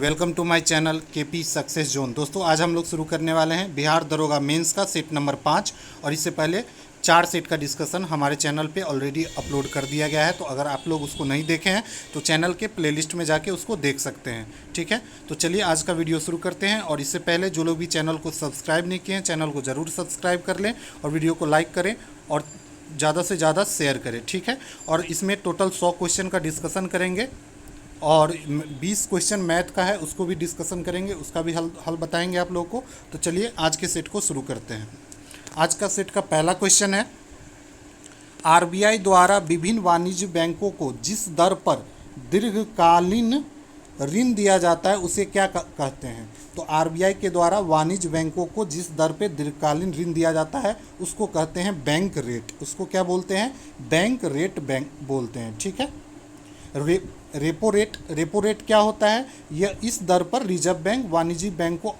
Welcome to my channel KP success zone. दोस्तों आज हम लोग शुरू करने वाले हैं बिहार दरोगा मेंस का सेट नंबर 5 और इससे पहले 4 सेट का डिस्कशन हमारे चैनल पे ऑलरेडी अपलोड कर दिया गया है। तो अगर आप लोग उसको नहीं देखे हैं तो चैनल के प्लेलिस्ट में जाके उसको देख सकते हैं। ठीक है, तो चलिए आज का वीडियो शुरू करते हैं। और इससे पहले जो लोग भी चैनल को सब्सक्राइब नहीं किए हैं चैनल को ज़रूर सब्सक्राइब कर लें और वीडियो को लाइक करें और ज़्यादा से ज़्यादा शेयर करें। ठीक है, और इसमें टोटल 100 क्वेश्चन का डिस्कशन करेंगे और 20 क्वेश्चन मैथ का है उसको भी डिस्कशन करेंगे, उसका भी हल बताएंगे आप लोगों को। तो चलिए आज के सेट को शुरू करते हैं। आज का सेट का पहला क्वेश्चन है, आरबीआई द्वारा विभिन्न वाणिज्य बैंकों को जिस दर पर दीर्घकालीन ऋण दिया जाता है उसे क्या कहते हैं। तो आरबीआई के द्वारा वाणिज्य बैंकों को जिस दर पे दीर्घकालीन ऋण दिया जाता है उसको कहते हैं बैंक रेट। उसको क्या बोलते हैं? बैंक रेट बैंक बोलते हैं। ठीक है, रेपो रेट क्या होता है? यह इस दर पर रिजर्व बैंक वाणिज्यिक बैंक को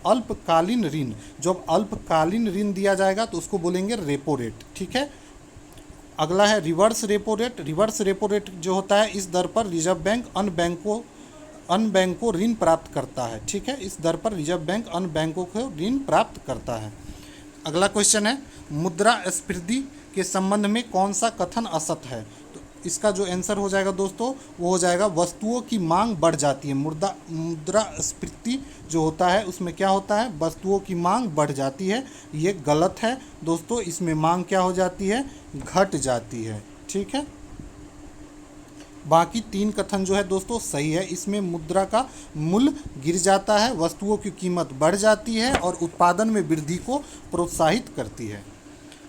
अल्पकालीन ऋण, जब अल्पकालीन ऋण दिया जाएगा तो उसको बोलेंगे रेपो रेट। ठीक है, अगला है reverse repo rate. Reverse repo rate जो होता है इस दर पर रिजर्व बैंक अन्य बैंक को ऋण प्राप्त करता है। ठीक है, इस दर पर रिजर्व बैंक अन्य बैंकों को ऋण प्राप्त करता है। अगला क्वेश्चन है, मुद्रास्फीति के संबंध में कौन सा कथन असत्य है। तो इसका जो आंसर हो जाएगा दोस्तों वो हो जाएगा वस्तुओं की मांग बढ़ जाती है। मुद्रास्फीति जो होता है उसमें क्या होता है? वस्तुओं की मांग बढ़ जाती है। ये गलत है दोस्तों, इसमें मांग क्या हो जाती है? घट जाती है। ठीक है, बाकी 3 कथन जो है दोस्तों सही है। इसमें मुद्रा का मूल्य गिर जाता है, वस्तुओं की कीमत बढ़ जाती है और उत्पादन में वृद्धि को प्रोत्साहित करती है।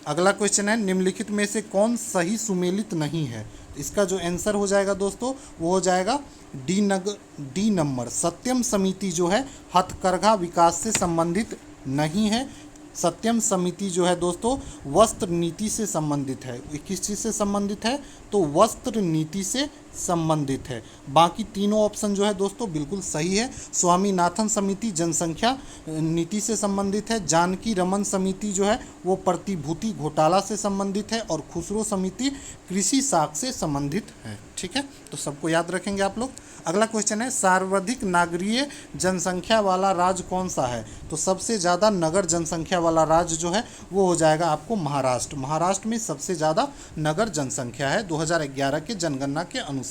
अगला क्वेश्चन है, निम्नलिखित में से कौन सही सुमेलित नहीं है। इसका जो आंसर हो जाएगा दोस्तों वो हो जाएगा डी नंबर। सत्यम समिति जो है हथकरघा विकास से संबंधित नहीं है। सत्यम समिति जो है दोस्तों वस्त्र नीति से संबंधित है। किस चीज़ से संबंधित है? तो वस्त्र नीति से संबंधित है। बाकी तीनों ऑप्शन जो है दोस्तों बिल्कुल सही है। स्वामीनाथन समिति जनसंख्या नीति से संबंधित है। जानकी रमन समिति जो है वो प्रतिभूति घोटाला से संबंधित है और खुसरो समिति कृषि साख से संबंधित है। ठीक है, तो सबको याद रखेंगे आप लोग। अगला क्वेश्चन है, सर्वाधिक नागरीय जनसंख्या वाला राज्य कौन सा है। तो सबसे ज़्यादा नगर जनसंख्या वाला राज्य जो है वो हो जाएगा आपको महाराष्ट्र। महाराष्ट्र में सबसे ज़्यादा नगर जनसंख्या है 2011 के जनगणना के अनुसार।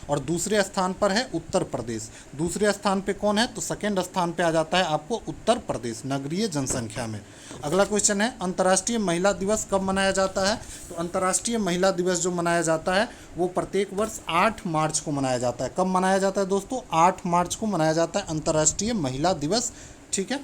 और दूसरे स्थान पर है उत्तर प्रदेश। दूसरे स्थान पे कौन है? तो सेकेंड स्थान पे आ जाता है आपको उत्तर प्रदेश नगरीय जनसंख्या में। अगला क्वेश्चन है, अंतर्राष्ट्रीय महिला दिवस कब मनाया जाता है। तो अंतर्राष्ट्रीय महिला दिवस जो मनाया जाता है वो प्रत्येक वर्ष 8 मार्च को मनाया जाता है। कब मनाया जाता है दोस्तों? 8 मार्च को मनाया जाता है अंतर्राष्ट्रीय महिला दिवस। ठीक है,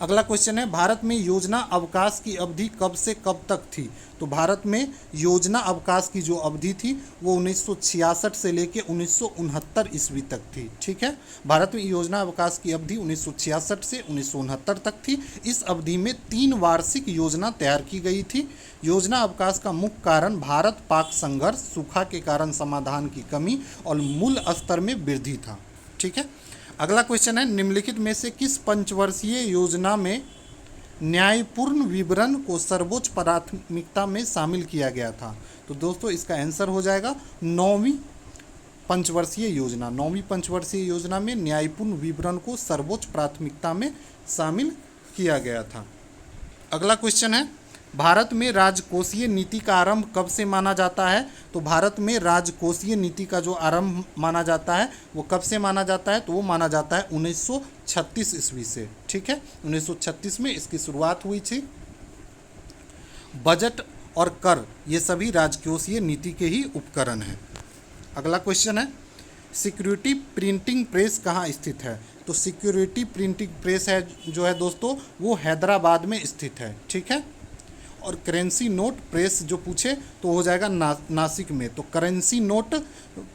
अगला क्वेश्चन है, भारत में योजना अवकाश की अवधि कब से कब तक थी। तो भारत में योजना अवकाश की जो अवधि थी वो 1966 से लेके 1969 ईस्वी तक थी। ठीक है, भारत में योजना अवकाश की अवधि 1966 से 1969 तक थी। इस अवधि में 3 वार्षिक योजना तैयार की गई थी। योजना अवकाश का मुख्य कारण भारत पाक संघर्ष, सूखा के कारण समाधान की कमी और मूल स्तर में वृद्धि था। ठीक है, अगला क्वेश्चन है, निम्नलिखित में से किस पंचवर्षीय योजना में न्यायपूर्ण विवरण को सर्वोच्च प्राथमिकता में शामिल किया गया था। तो दोस्तों इसका आंसर हो जाएगा 9वीं पंचवर्षीय योजना। 9वीं पंचवर्षीय योजना में न्यायपूर्ण विवरण को सर्वोच्च प्राथमिकता में शामिल किया गया था। अगला क्वेश्चन है, भारत में राजकोषीय नीति का आरंभ कब से माना जाता है। तो भारत में राजकोषीय नीति का जो आरंभ माना जाता है वो कब से माना जाता है? तो वो माना जाता है 1936 ईस्वी से। ठीक है, 1936 में इसकी शुरुआत हुई थी। बजट और कर ये सभी राजकोषीय नीति के ही उपकरण हैं। अगला क्वेश्चन है, सिक्योरिटी प्रिंटिंग प्रेस कहाँ स्थित है। तो सिक्योरिटी प्रिंटिंग प्रेस है जो है दोस्तों वो हैदराबाद में स्थित है। ठीक है, और करेंसी नोट प्रेस जो पूछे तो हो जाएगा नासिक में। तो करेंसी नोट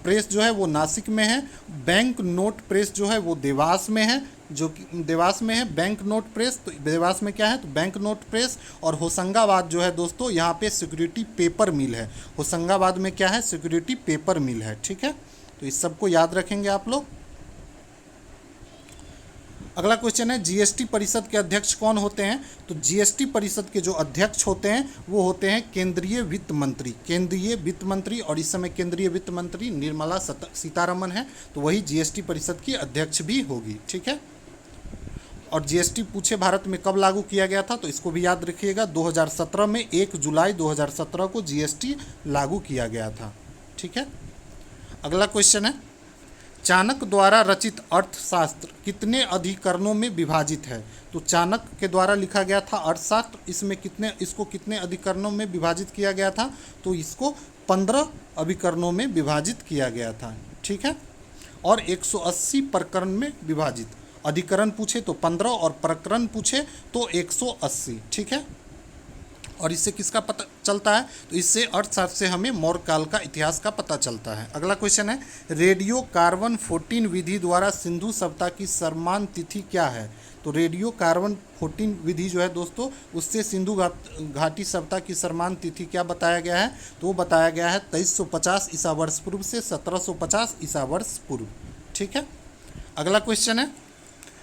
प्रेस जो है वो नासिक में है। बैंक नोट प्रेस जो है वो देवास में है, जो कि देवास में है बैंक नोट प्रेस। तो देवास में क्या है? तो बैंक नोट प्रेस। और होशंगाबाद जो है दोस्तों यहाँ पे सिक्योरिटी पेपर मिल है। होशंगाबाद में क्या है? सिक्योरिटी पेपर मिल है। ठीक है, तो इस सबको याद रखेंगे आप लोग। अगला क्वेश्चन है जीएसटी परिषद के अध्यक्ष कौन होते हैं? तो जीएसटी परिषद के जो अध्यक्ष होते हैं वो होते हैं केंद्रीय वित्त मंत्री। केंद्रीय वित्त मंत्री, और इस समय केंद्रीय वित्त मंत्री निर्मला सीतारमन है, तो वही जीएसटी परिषद की अध्यक्ष भी होगी। ठीक है। और जीएसटी पूछे भारत में कब लागू किया गया था, तो इसको भी याद रखिएगा, 2017 में 1 जुलाई 2017 को जीएसटी लागू किया गया था। ठीक है। अगला क्वेश्चन है चाणक्य द्वारा रचित अर्थशास्त्र कितने अधिकरणों में विभाजित है? तो चाणक्य के द्वारा लिखा गया था अर्थशास्त्र, इसको कितने अधिकरणों में विभाजित किया गया था? तो इसको 15 अभिकरणों में विभाजित किया गया था। ठीक है। और 180 प्रकरण में विभाजित। अधिकरण पूछे तो 15 और प्रकरण पूछे तो 180। ठीक है। और इससे किसका पता चलता है? तो इससे अर्थशास्त्र से हमें मौर्य काल का इतिहास का पता चलता है। अगला क्वेश्चन है रेडियो कार्बन 14 विधि द्वारा सिंधु सभ्यता की सम्मान तिथि क्या है? तो रेडियो कार्बन 14 विधि जो है दोस्तों, उससे सिंधु घाटी सभ्यता की सम्मान तिथि क्या बताया गया है? तो वो बताया गया है 2350 ईसा वर्ष पूर्व से 1750 ईसा वर्ष पूर्व। ठीक है। अगला क्वेश्चन है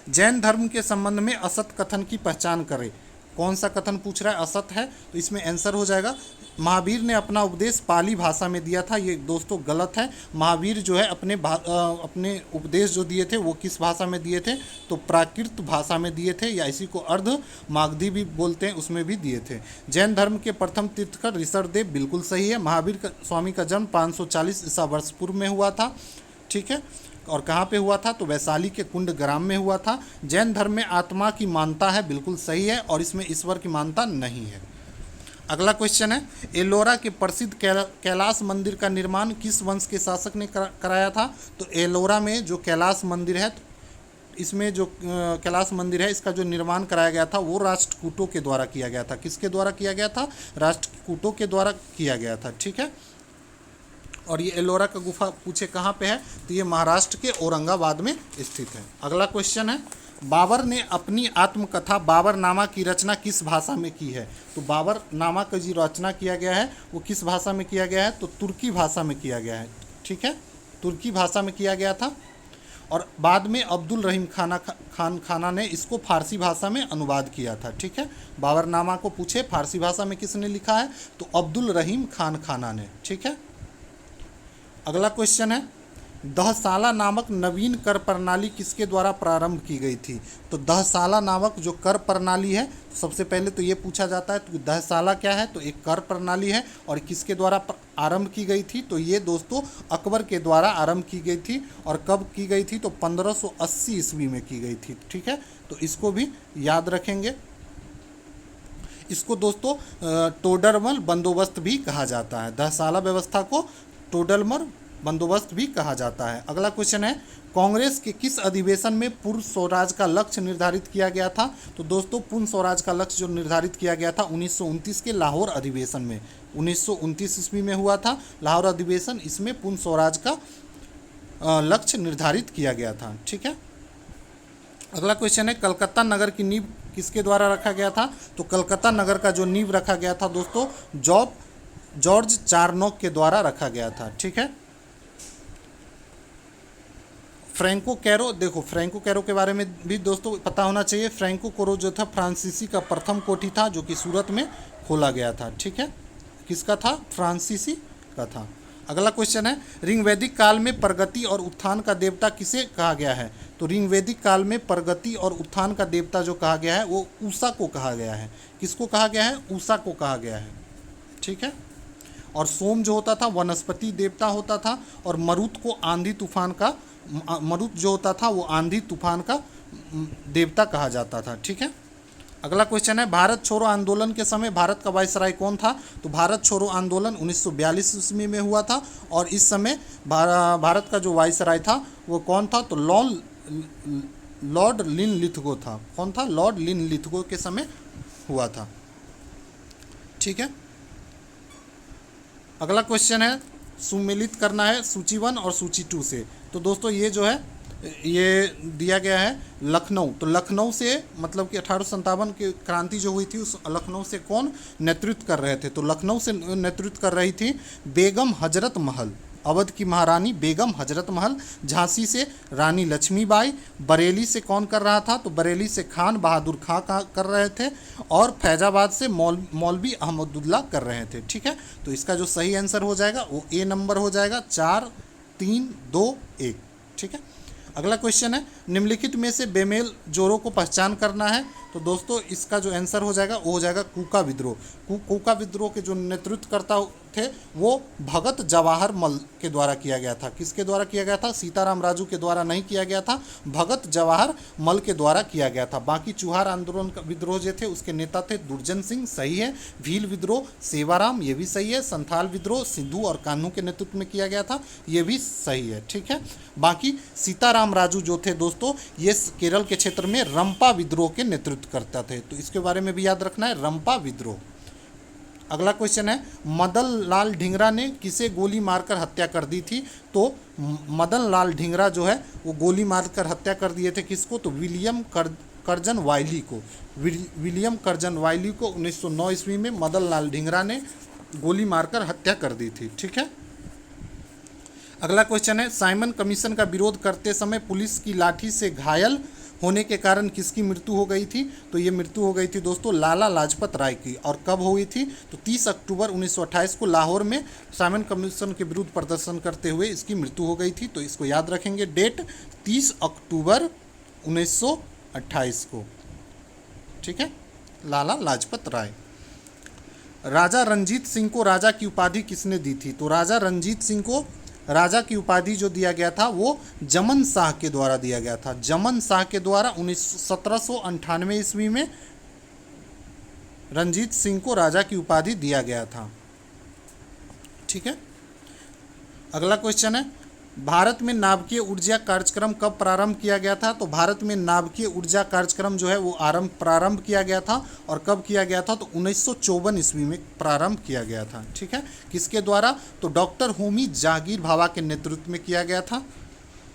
जैन धर्म के संबंध में असत कथन की पहचान करें। कौन सा कथन पूछ रहा है? असत है, तो इसमें आंसर हो जाएगा महावीर ने अपना उपदेश पाली भाषा में दिया था। ये दोस्तों गलत है। महावीर जो है अपने उपदेश जो दिए थे वो किस भाषा में दिए थे? तो प्राकृत भाषा में दिए थे, या इसी को अर्ध मागधी भी बोलते हैं, उसमें भी दिए थे। जैन धर्म के प्रथम तीर्थकर ऋषभदेव, बिल्कुल सही है। महावीर स्वामी का जन्म 540 ईसा वर्ष पूर्व में हुआ था। ठीक है। और कहाँ पे हुआ था? तो वैशाली के कुंड ग्राम में हुआ था। जैन धर्म में आत्मा की मान्यता है, बिल्कुल सही है, और इसमें ईश्वर की मान्यता नहीं है। अगला क्वेश्चन है एलोरा के प्रसिद्ध कैलाश मंदिर का निर्माण किस वंश के शासक ने कराया था? तो एलोरा में जो कैलाश मंदिर है, इसमें जो कैलाश मंदिर है, इसका जो निर्माण कराया गया था वो राष्ट्रकूटों के द्वारा किया गया था। किसके द्वारा किया गया था? राष्ट्रकूटों के द्वारा किया गया था। ठीक है। और ये एलोरा का गुफा पूछे कहाँ पे है? तो ये महाराष्ट्र के औरंगाबाद में स्थित है। अगला क्वेश्चन है बाबर ने अपनी आत्मकथा बाबरनामा की रचना किस भाषा में की है? तो बाबरनामा का जो रचना किया गया है वो किस भाषा में किया गया है? तो तुर्की भाषा में किया गया है। ठीक है। तुर्की भाषा में किया गया था। और बाद में अब्दुल रहीम खाना ने इसको फारसी भाषा में अनुवाद किया था। ठीक है। बाबरनामा को पूछे फारसी भाषा में किसने लिखा है? तो अब्दुल रहीम खाना ने। ठीक है। अगला क्वेश्चन है दहसाला नामक नवीन कर प्रणाली किसके द्वारा प्रारंभ की गई थी? तो दहसाला नामक जो कर प्रणाली है, तो सबसे पहले तो ये पूछा जाता है तो दहसाला क्या है? तो एक कर प्रणाली है, और किसके द्वारा आरंभ की गई थी? तो ये दोस्तों अकबर के द्वारा आरंभ की गई थी। और कब की गई थी? तो 1580 ईस्वी में की गई थी। ठीक है। तो इसको भी याद रखेंगे। इसको दोस्तों टोडरमल बंदोबस्त भी कहा जाता है। दहसाला व्यवस्था को टोडरमल बंदोबस्त भी कहा जाता है। अगला क्वेश्चन है कांग्रेस के किस अधिवेशन में पूर्ण स्वराज का लक्ष्य निर्धारित किया गया था? तो दोस्तों पूर्ण स्वराज का लक्ष्य जो निर्धारित किया गया था 1929 के लाहौर अधिवेशन में, 1929 ईस्वी में हुआ था लाहौर अधिवेशन। इसमें पूर्ण स्वराज का लक्ष्य निर्धारित किया गया था। ठीक है। अगला क्वेश्चन है कलकत्ता नगर की नींव किसके द्वारा रखा गया था? तो कलकत्ता नगर का जो नींव रखा गया था दोस्तों जॉर्ज चारनॉक के द्वारा रखा गया था। ठीक है। फ्रैंको कैरो, देखो फ्रैंको कैरो के बारे में भी दोस्तों पता होना चाहिए। फ्रैंको कैरो जो था फ्रांसीसी का प्रथम कोठी था जो कि सूरत में खोला गया था। ठीक है। किसका था? फ्रांसीसी का था। अगला क्वेश्चन है ऋग्वैदिक काल में प्रगति और उत्थान का देवता किसे कहा गया है? तो ऋग्वैदिक काल में प्रगति और उत्थान का देवता जो कहा गया है वो उषा को कहा गया है। किसको कहा गया है? उषा को कहा गया है। ठीक है। और सोम जो होता था वनस्पति देवता होता था। और मरुत को आंधी तूफान का, मरुत जो होता था वो आंधी तूफान का देवता कहा जाता था। ठीक है। अगला क्वेश्चन है भारत छोड़ो आंदोलन के समय भारत का वायसराय कौन था? तो भारत छोड़ो आंदोलन 1942 ईस्वी में हुआ था। और इस समय भारत का जो वायसराय था वो कौन था? तो लॉर्ड लिनलिथगो था। कौन था? लॉर्ड लिनलिथगो के समय हुआ था। ठीक है। अगला क्वेश्चन है सुमेलित करना है सूची 1 और सूची 2 से। तो दोस्तों ये जो है ये दिया गया है लखनऊ। तो लखनऊ से मतलब कि 1857 की क्रांति जो हुई थी उस लखनऊ से कौन नेतृत्व कर रहे थे? तो लखनऊ से नेतृत्व कर रही थी बेगम हजरत महल। अवध की महारानी बेगम हजरत महल, झांसी से रानी लक्ष्मीबाई, बरेली से कौन कर रहा था, तो बरेली से खान बहादुर खां कर रहे थे, और फैजाबाद से मौलवी अहमदुल्ला कर रहे थे। ठीक है, तो इसका जो सही आंसर हो जाएगा वो ए नंबर हो जाएगा, 4 3 2 1। ठीक है, अगला क्वेश्चन है, निम्नलिखित में से बेमेल जोड़ों को पहचान करना है। तो दोस्तों इसका जो आंसर हो जाएगा वो हो जाएगा कूका विद्रोह। कूका विद्रोह के जो नेतृत्वकर्ता थे वो भगत जवाहर मल के द्वारा किया गया था। किसके द्वारा किया गया था, सीताराम राजू के द्वारा नहीं किया गया था, भगत जवाहर मल के द्वारा किया गया था। बाकी चुहार आंदोलन का विद्रोह जो थे उसके नेता थे दुर्जन सिंह, सही है। भील विद्रोह सेवाराम, ये भी सही है। संथाल विद्रोह सिद्धू और कान्हू के नेतृत्व में किया गया था, ये भी सही है। ठीक है, बाकी सीताराम राजू जो थे दोस्तों ये केरल के क्षेत्र में रंपा विद्रोह के नेतृत्व करता थे, तो इसके बारे में भी याद रखना है, रंपा विद्रोह। अगला क्वेश्चन है, मदन लाल ढींगरा ने किसे गोली मारकर हत्या कर दी थी। तो मदन लाल ढींगरा जो है वो गोली मारकर हत्या कर दिए थे किसको, तो विलियम कर्जन वाइली को। विलियम कर्जन वाइली को 1909 ईस्वी में मदन लाल ढींगरा ने गोली मारकर हत्या कर दी थी। ठीक है, अगला क्वेश्चन है, साइमन कमीशन का विरोध करते समय पुलिस की लाठी से घायल होने के कारण किसकी मृत्यु हो गई थी। तो ये मृत्यु हो गई थी दोस्तों लाला लाजपत राय की, और कब हुई थी, तो 30 अक्टूबर 1928 को लाहौर में साइमन कमीशन के विरुद्ध प्रदर्शन करते हुए इसकी मृत्यु हो गई थी। तो इसको याद रखेंगे, डेट 30 अक्टूबर 1928 को। ठीक है, लाला लाजपत राय। राजा रंजीत सिंह को राजा की उपाधि किसने दी थी। तो राजा रंजीत सिंह को राजा की उपाधि जो दिया गया था वो जमन शाह के द्वारा दिया गया था। जमन शाह के द्वारा 1798 ईस्वी में रंजीत सिंह को राजा की उपाधि दिया गया था। ठीक है, अगला क्वेश्चन है, भारत में नाभिकीय ऊर्जा कार्यक्रम कब प्रारंभ किया गया था। तो भारत में नाभिकीय ऊर्जा कार्यक्रम जो है वो प्रारंभ किया गया था, और कब किया गया था, तो 1954 ईस्वी में प्रारंभ किया गया था। ठीक है, किसके द्वारा, तो डॉक्टर होमी जहांगीर भाभा के नेतृत्व में किया गया था,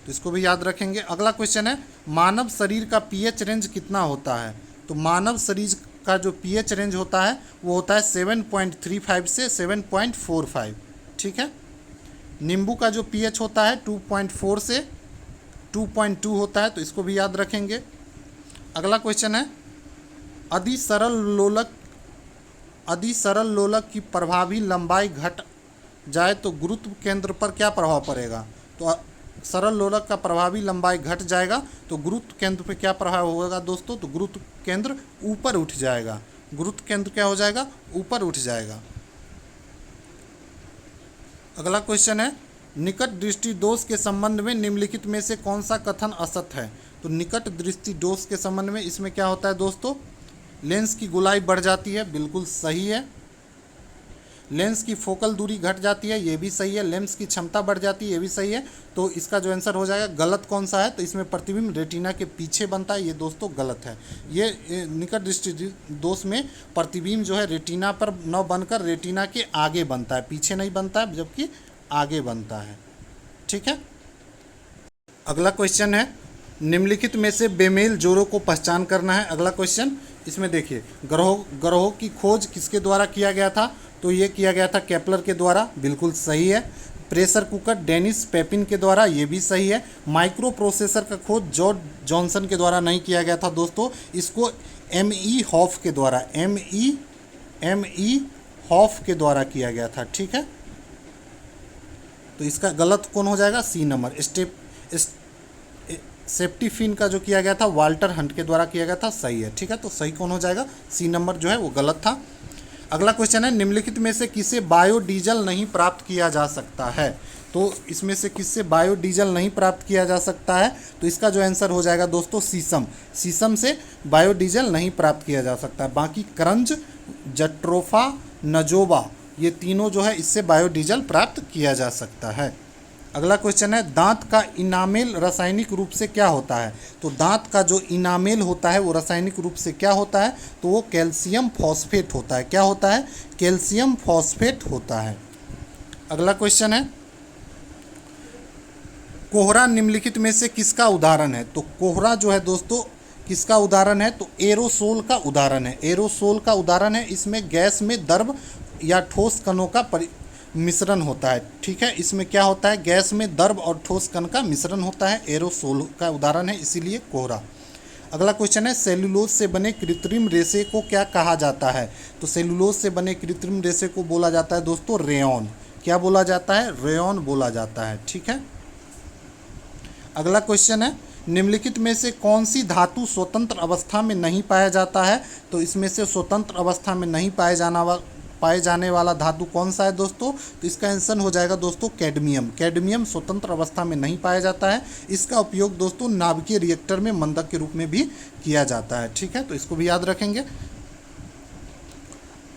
तो इसको भी याद रखेंगे। अगला क्वेश्चन है, मानव शरीर का पीएच रेंज कितना होता है। तो मानव शरीर का जो पीएच रेंज होता है वो होता है 7.35 से 7.45। ठीक है, नींबू का जो पीएच होता है 2.4 से 2.2 होता है, तो इसको भी याद रखेंगे। अगला क्वेश्चन है, यदि सरल लोलक की प्रभावी लंबाई घट जाए तो गुरुत्व केंद्र पर क्या प्रभाव पड़ेगा। तो सरल लोलक का प्रभावी लंबाई घट जाएगा तो गुरुत्व केंद्र पर क्या प्रभाव होगा दोस्तों, तो गुरुत्व केंद्र ऊपर उठ जाएगा। गुरुत्व केंद्र क्या हो जाएगा, ऊपर उठ जाएगा। अगला क्वेश्चन है, निकट दृष्टि दोष के संबंध में निम्नलिखित में से कौन सा कथन असत्य है। तो निकट दृष्टि दोष के संबंध में इसमें क्या होता है दोस्तों, लेंस की गोलाई बढ़ जाती है, बिल्कुल सही है। लेंस की फोकल दूरी घट जाती है, ये भी सही है। लेंस की क्षमता बढ़ जाती है, ये भी सही है। तो इसका जो आंसर हो जाएगा गलत कौन सा है, तो इसमें प्रतिबिंब रेटिना के पीछे बनता है, ये दोस्तों गलत है। ये निकट दृष्टि दोष में प्रतिबिंब जो है रेटिना पर न बनकर रेटिना के आगे बनता है, पीछे नहीं बनता है जबकि आगे बनता है। ठीक है, अगला क्वेश्चन है, निम्नलिखित में से बेमेल जोड़ों को पहचान करना है। अगला क्वेश्चन, इसमें देखिए ग्रहों की खोज किसके द्वारा किया गया था। तो ये किया गया था केपलर के द्वारा, बिल्कुल सही है। प्रेशर कुकर डेनिस पेपिन के द्वारा, ये भी सही है। माइक्रो प्रोसेसर का खोज जॉर्ज जॉनसन के द्वारा नहीं किया गया था दोस्तों, इसको एमई हॉफ के द्वारा एमई हॉफ के द्वारा किया गया था। ठीक है, तो इसका गलत कौन हो जाएगा, सी नंबर। सेफ्टी फिन का जो किया गया था वाल्टर हंट के द्वारा किया गया था, सही है। ठीक है, तो सही कौन हो जाएगा, सी नंबर जो है वो गलत था। अगला क्वेश्चन है, निम्नलिखित में से किसे बायोडीजल नहीं प्राप्त किया जा सकता है। तो इसमें से किससे बायोडीजल नहीं प्राप्त किया जा सकता है, तो इसका जो आंसर हो जाएगा दोस्तों शीशम से बायोडीजल नहीं प्राप्त किया जा सकता है। बाकी करंज, जट्रोफा, नजोबा, ये तीनों जो है इससे बायोडीजल प्राप्त किया जा सकता है। अगला क्वेश्चन है, दांत का इनामेल रासायनिक रूप से क्या होता है। तो दांत का जो इनामेल होता है वो रासायनिक रूप से क्या होता है, तो वो कैल्शियम फॉस्फेट होता है। क्या होता है, कैल्शियम फॉस्फेट होता है। अगला क्वेश्चन है, कोहरा निम्नलिखित में से किसका उदाहरण है। तो कोहरा जो है दोस्तों किसका उदाहरण है, तो एरोसोल का उदाहरण है। एरोसोल का उदाहरण है, इसमें गैस में द्रव या ठोस कणों का मिश्रण होता है। ठीक है, इसमें क्या होता है, गैस में द्रव और ठोस कण का मिश्रण होता है, एरोसोल का उदाहरण है, इसीलिए कोहरा। अगला क्वेश्चन है, सेलुलोज से बने कृत्रिम रेशे को क्या कहा जाता है? तो सेलुलोज से बने कृत्रिम रेशे को बोला जाता है दोस्तों रेयॉन। क्या बोला जाता है? रेयॉन बोला जाता है। ठीक है, अगला क्वेश्चन है, निम्नलिखित में से कौन सी धातु स्वतंत्र अवस्था में नहीं पाया जाता है? तो इसमें से स्वतंत्र अवस्था में नहीं पाए जाने वाला धातु कौन सा है दोस्तों? तो इसका आंसर हो जाएगा दोस्तों कैडमियम। कैडमियम स्वतंत्र अवस्था में नहीं पाया जाता है। इसका उपयोग दोस्तों नाभिकीय रिएक्टर में मंदक के रूप में भी किया जाता है। ठीक है, तो इसको भी याद रखेंगे।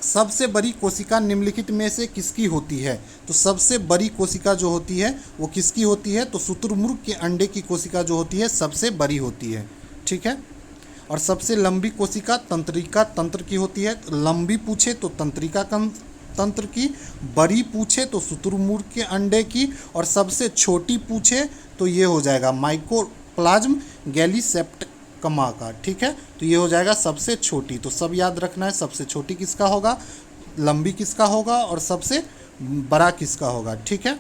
सबसे बड़ी कोशिका निम्नलिखित में से किसकी होती है? तो सबसे बड़ी कोशिका जो होती है वो किसकी होती है? तो शुतुरमुर्ग के अंडे की कोशिका जो होती है सबसे बड़ी होती है। ठीक है, और सबसे लंबी कोशिका तंत्रिका तंत्र की होती है। लंबी पूछे तो तंत्रिका तंत्र की, बड़ी पूछे तो शुतुरमुर्ग के अंडे की, और सबसे छोटी पूछे तो ये हो जाएगा माइकोप्लाज्म गैलीसेप्टिकमा का। ठीक है, तो ये हो जाएगा सबसे छोटी। तो सब याद रखना है, सबसे छोटी किसका होगा, लंबी किसका होगा, और सबसे बड़ा किसका होगा। ठीक है,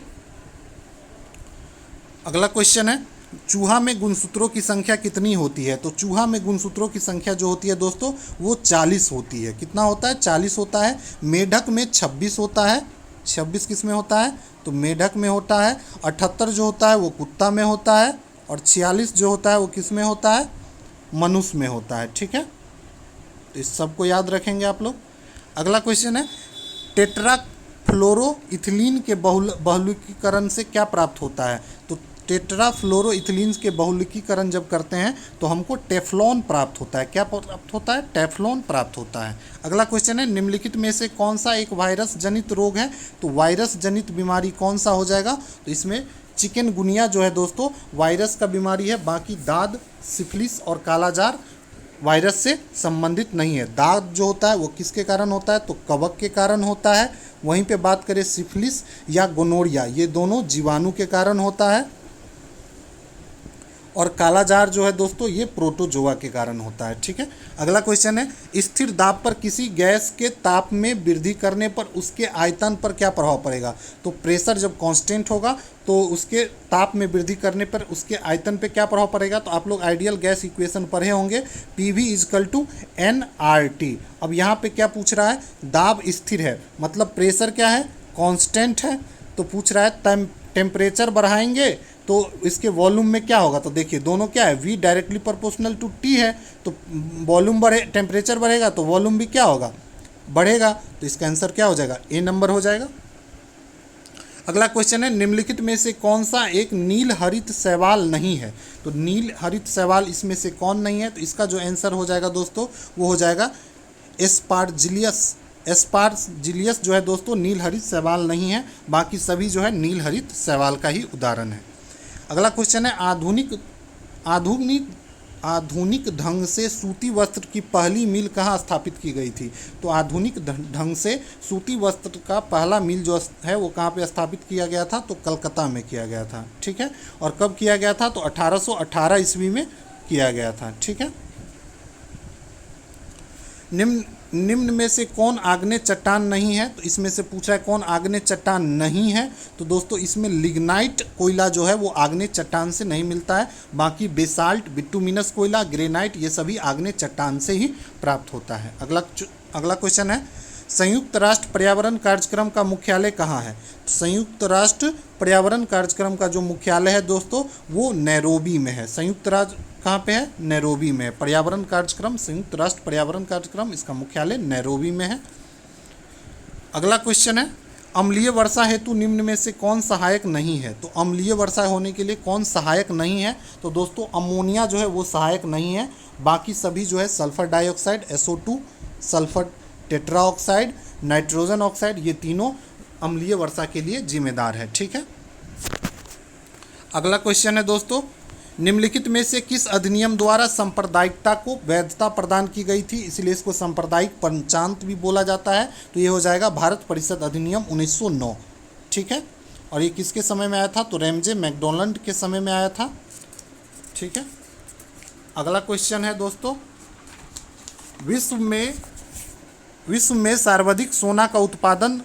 अगला क्वेश्चन है, चूहा में गुणसूत्रों की संख्या कितनी होती है? तो चूहा में गुणसूत्रों की संख्या जो होती है दोस्तों वो 40 होती है। कितना होता है? 40 होता है। मेढक में 26 होता है। 26 किस में होता है? तो मेढक में होता है। 78 जो होता है वो कुत्ता में होता है, और 46 जो होता है वो किस में होता है? मनुष्य में होता है। ठीक है, तो इस सबको याद रखेंगे आप लोग। अगला क्वेश्चन है, टेट्राफ्लोरोइथिलीन के बहुलकीकरण से क्या प्राप्त होता है? तो टेट्राफ्लोरोइथिलीन के बहुलकीकरण जब करते हैं तो हमको टेफ्लॉन प्राप्त होता है। क्या प्राप्त होता है? टेफ्लॉन प्राप्त होता है। अगला क्वेश्चन है, निम्नलिखित में से कौन सा एक वायरस जनित रोग है? तो वायरस जनित बीमारी कौन सा हो जाएगा? तो इसमें चिकनगुनिया जो है दोस्तों वायरस का बीमारी है। बाकी दाद, सिफिलिस और कालाजार वायरस से संबंधित नहीं है। दाद जो होता है वो किसके कारण होता है? तो कवक के कारण होता है। वहीं पे बात करें सिफिलिस या गोनोरिया, ये दोनों जीवाणु के कारण होता है। और कालाजार जो है दोस्तों ये प्रोटोजोआ के कारण होता है। ठीक है, अगला क्वेश्चन है, स्थिर दाब पर किसी गैस के ताप में वृद्धि करने पर उसके आयतन पर क्या प्रभाव पड़ेगा? तो प्रेशर जब कांस्टेंट होगा तो उसके ताप में वृद्धि करने पर उसके आयतन पे क्या प्रभाव पड़ेगा? तो आप लोग आइडियल गैस इक्वेशन पढ़े होंगे, PV = nRT। अब यहाँ पे क्या पूछ रहा है? दाब स्थिर है, मतलब प्रेशर क्या है? कांस्टेंट है। तो पूछ रहा है टेम्परेचर बढ़ाएंगे तो इसके वॉल्यूम में क्या होगा? तो देखिए दोनों क्या है, V directly proportional to T है। तो वॉल्यूम बढ़े, टेम्परेचर बढ़ेगा तो वॉल्यूम भी क्या होगा? बढ़ेगा। तो इसका आंसर क्या हो जाएगा? A नंबर हो जाएगा। अगला क्वेश्चन है, निम्नलिखित में से कौन सा एक नील हरित शैवाल नहीं है? तो नील हरित शैवाल इसमें से कौन नहीं है? तो इसका जो आंसर हो जाएगा दोस्तों वो हो जाएगा एस्पार्जिलियस। एस्पार्जिलियस जो है दोस्तों नील हरित शैवाल नहीं है। बाकी सभी जो है नील हरित शैवाल का ही उदाहरण है। अगला क्वेश्चन है, आधुनिक ढंग से सूती वस्त्र की पहली मिल कहाँ स्थापित की गई थी? तो आधुनिक ढंग से सूती वस्त्र का पहला मिल जो है वो कहाँ पे स्थापित किया गया था? तो कलकत्ता में किया गया था। ठीक है, और कब किया गया था? तो 1818 ईस्वी में किया गया था। ठीक है, निम्न में से कौन आग्नेय चट्टान नहीं है? तो इसमें से पूछा है कौन आग्नेय चट्टान नहीं है। तो दोस्तों इसमें लिग्नाइट कोयला जो है वो आग्नेय चट्टान से नहीं मिलता है। बाकी बेसाल्ट, बिटुमिनस कोयला, ग्रेनाइट ये सभी आग्नेय चट्टान से ही प्राप्त होता है। अगला क्वेश्चन है, संयुक्त राष्ट्र पर्यावरण कार्यक्रम का मुख्यालय कहाँ है? तो संयुक्त राष्ट्र पर्यावरण कार्यक्रम का जो मुख्यालय है दोस्तों वो नैरोबी में है। संयुक्त राष्ट्र कहाँ पे है? नैरोबी में है। पर्यावरण कार्यक्रम, संयुक्त राष्ट्र पर्यावरण कार्यक्रम, इसका मुख्यालय नैरोबी में है। अगला क्वेश्चन है, अम्लीय वर्षा हेतु निम्न में से कौन सहायक नहीं है? तो अम्लीय वर्षा होने के लिए कौन सहायक नहीं है? तो दोस्तों अमोनिया जो है वो सहायक नहीं है। बाकी सभी जो है sulphur dioxide, SO2, sulphur tetroxide, nitrogen oxide, ये तीनों अम्लीय वर्षा के लिए जिम्मेदार है। ठीक है, अगला क्वेश्चन है दोस्तों, निम्नलिखित में से किस अधिनियम द्वारा सांप्रदायिकता को वैधता प्रदान की गई थी? इसलिए इसको सांप्रदायिक पंचांत भी बोला जाता है। तो ये हो जाएगा भारत परिषद अधिनियम 1909। ठीक है, और ये किसके समय में आया था? तो रैमजे मैकडोनल्ड के समय में आया था। ठीक है, अगला क्वेश्चन है दोस्तों, विश्व में सर्वाधिक सोना का उत्पादन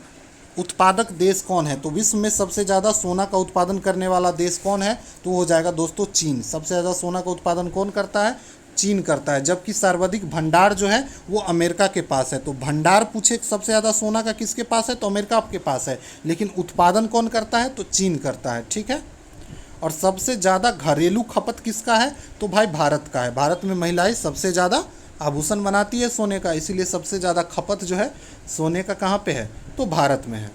उत्पादक देश कौन है? तो विश्व में सबसे ज़्यादा सोना का उत्पादन करने वाला देश कौन है? तो हो जाएगा दोस्तों चीन। सबसे ज़्यादा सोना का उत्पादन कौन करता है? चीन करता है। जबकि सर्वाधिक भंडार जो है वो अमेरिका के पास है। तो भंडार पूछे सबसे ज़्यादा सोना का किसके पास है? तो अमेरिका के पास है। लेकिन उत्पादन कौन करता है? तो चीन करता है। ठीक है। और सबसे ज़्यादा घरेलू खपत किसका है? तो भाई भारत का है। भारत में महिलाएं सबसे ज़्यादा आभूषण बनाती है सोने का, इसीलिए सबसे ज़्यादा खपत जो है सोने का कहाँ पे है? तो भारत में है।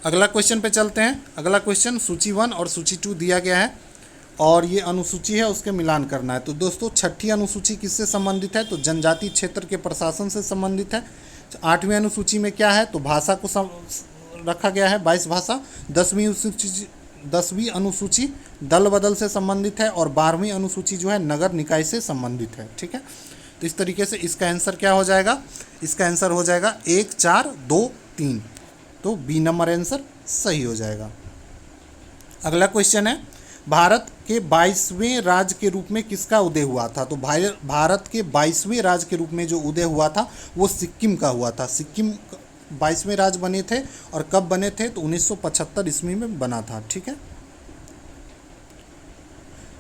अगला क्वेश्चन पे चलते हैं। अगला क्वेश्चन सूची 1 और सूची 2 दिया गया है और ये अनुसूची है, उसके मिलान करना है। तो दोस्तों छठी अनुसूची किससे संबंधित है? तो जनजातीय क्षेत्र के प्रशासन से संबंधित है। 8वीं अनुसूची में क्या है? तो भाषा को रखा गया है, 22 भाषा। 10वीं अनुसूची दल बदल से संबंधित है और 12वीं अनुसूची जो है नगर निकाय से संबंधित है। ठीक है। तो इस तरीके से इसका आंसर क्या हो जाएगा? इसका आंसर हो जाएगा 1, 4, 2, 3। तो बी नंबर आंसर सही हो जाएगा। अगला क्वेश्चन है भारत के 22वें राज्य के रूप में किसका उदय हुआ था? तो भारत के 22वें राज्य के रूप में जो उदय हुआ था वो सिक्किम का हुआ था। सिक्किम 22वें राज्य बने थे और कब बने थे? तो 1975 ईस्वी में बना था। ठीक है।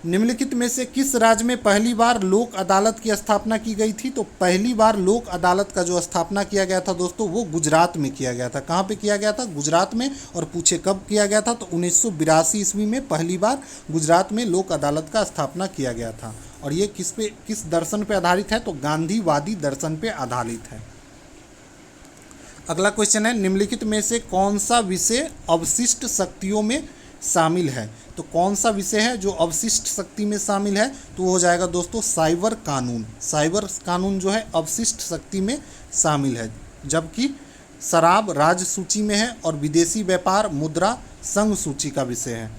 निम्नलिखित में से किस राज्य में पहली बार लोक अदालत की स्थापना की गई थी? तो पहली बार लोक अदालत का जो स्थापना किया गया था दोस्तों वो गुजरात में किया गया था। कहाँ पे किया गया था? गुजरात में। और पूछे कब किया गया था? तो 1982 ईस्वी में पहली बार गुजरात में लोक अदालत का स्थापना किया गया था। और ये किस दर्शन पे आधारित है? तो गांधीवादी दर्शन पे आधारित है। अगला क्वेश्चन है निम्नलिखित में से कौन सा विषय अवशिष्ट शक्तियों में शामिल है? तो कौन सा विषय है जो अवशिष्ट शक्ति में शामिल है? तो वो हो जाएगा दोस्तों साइबर कानून। साइबर कानून जो है अवशिष्ट शक्ति में शामिल है। जबकि शराब राज्य सूची में है और विदेशी व्यापार मुद्रा संघ सूची का विषय है।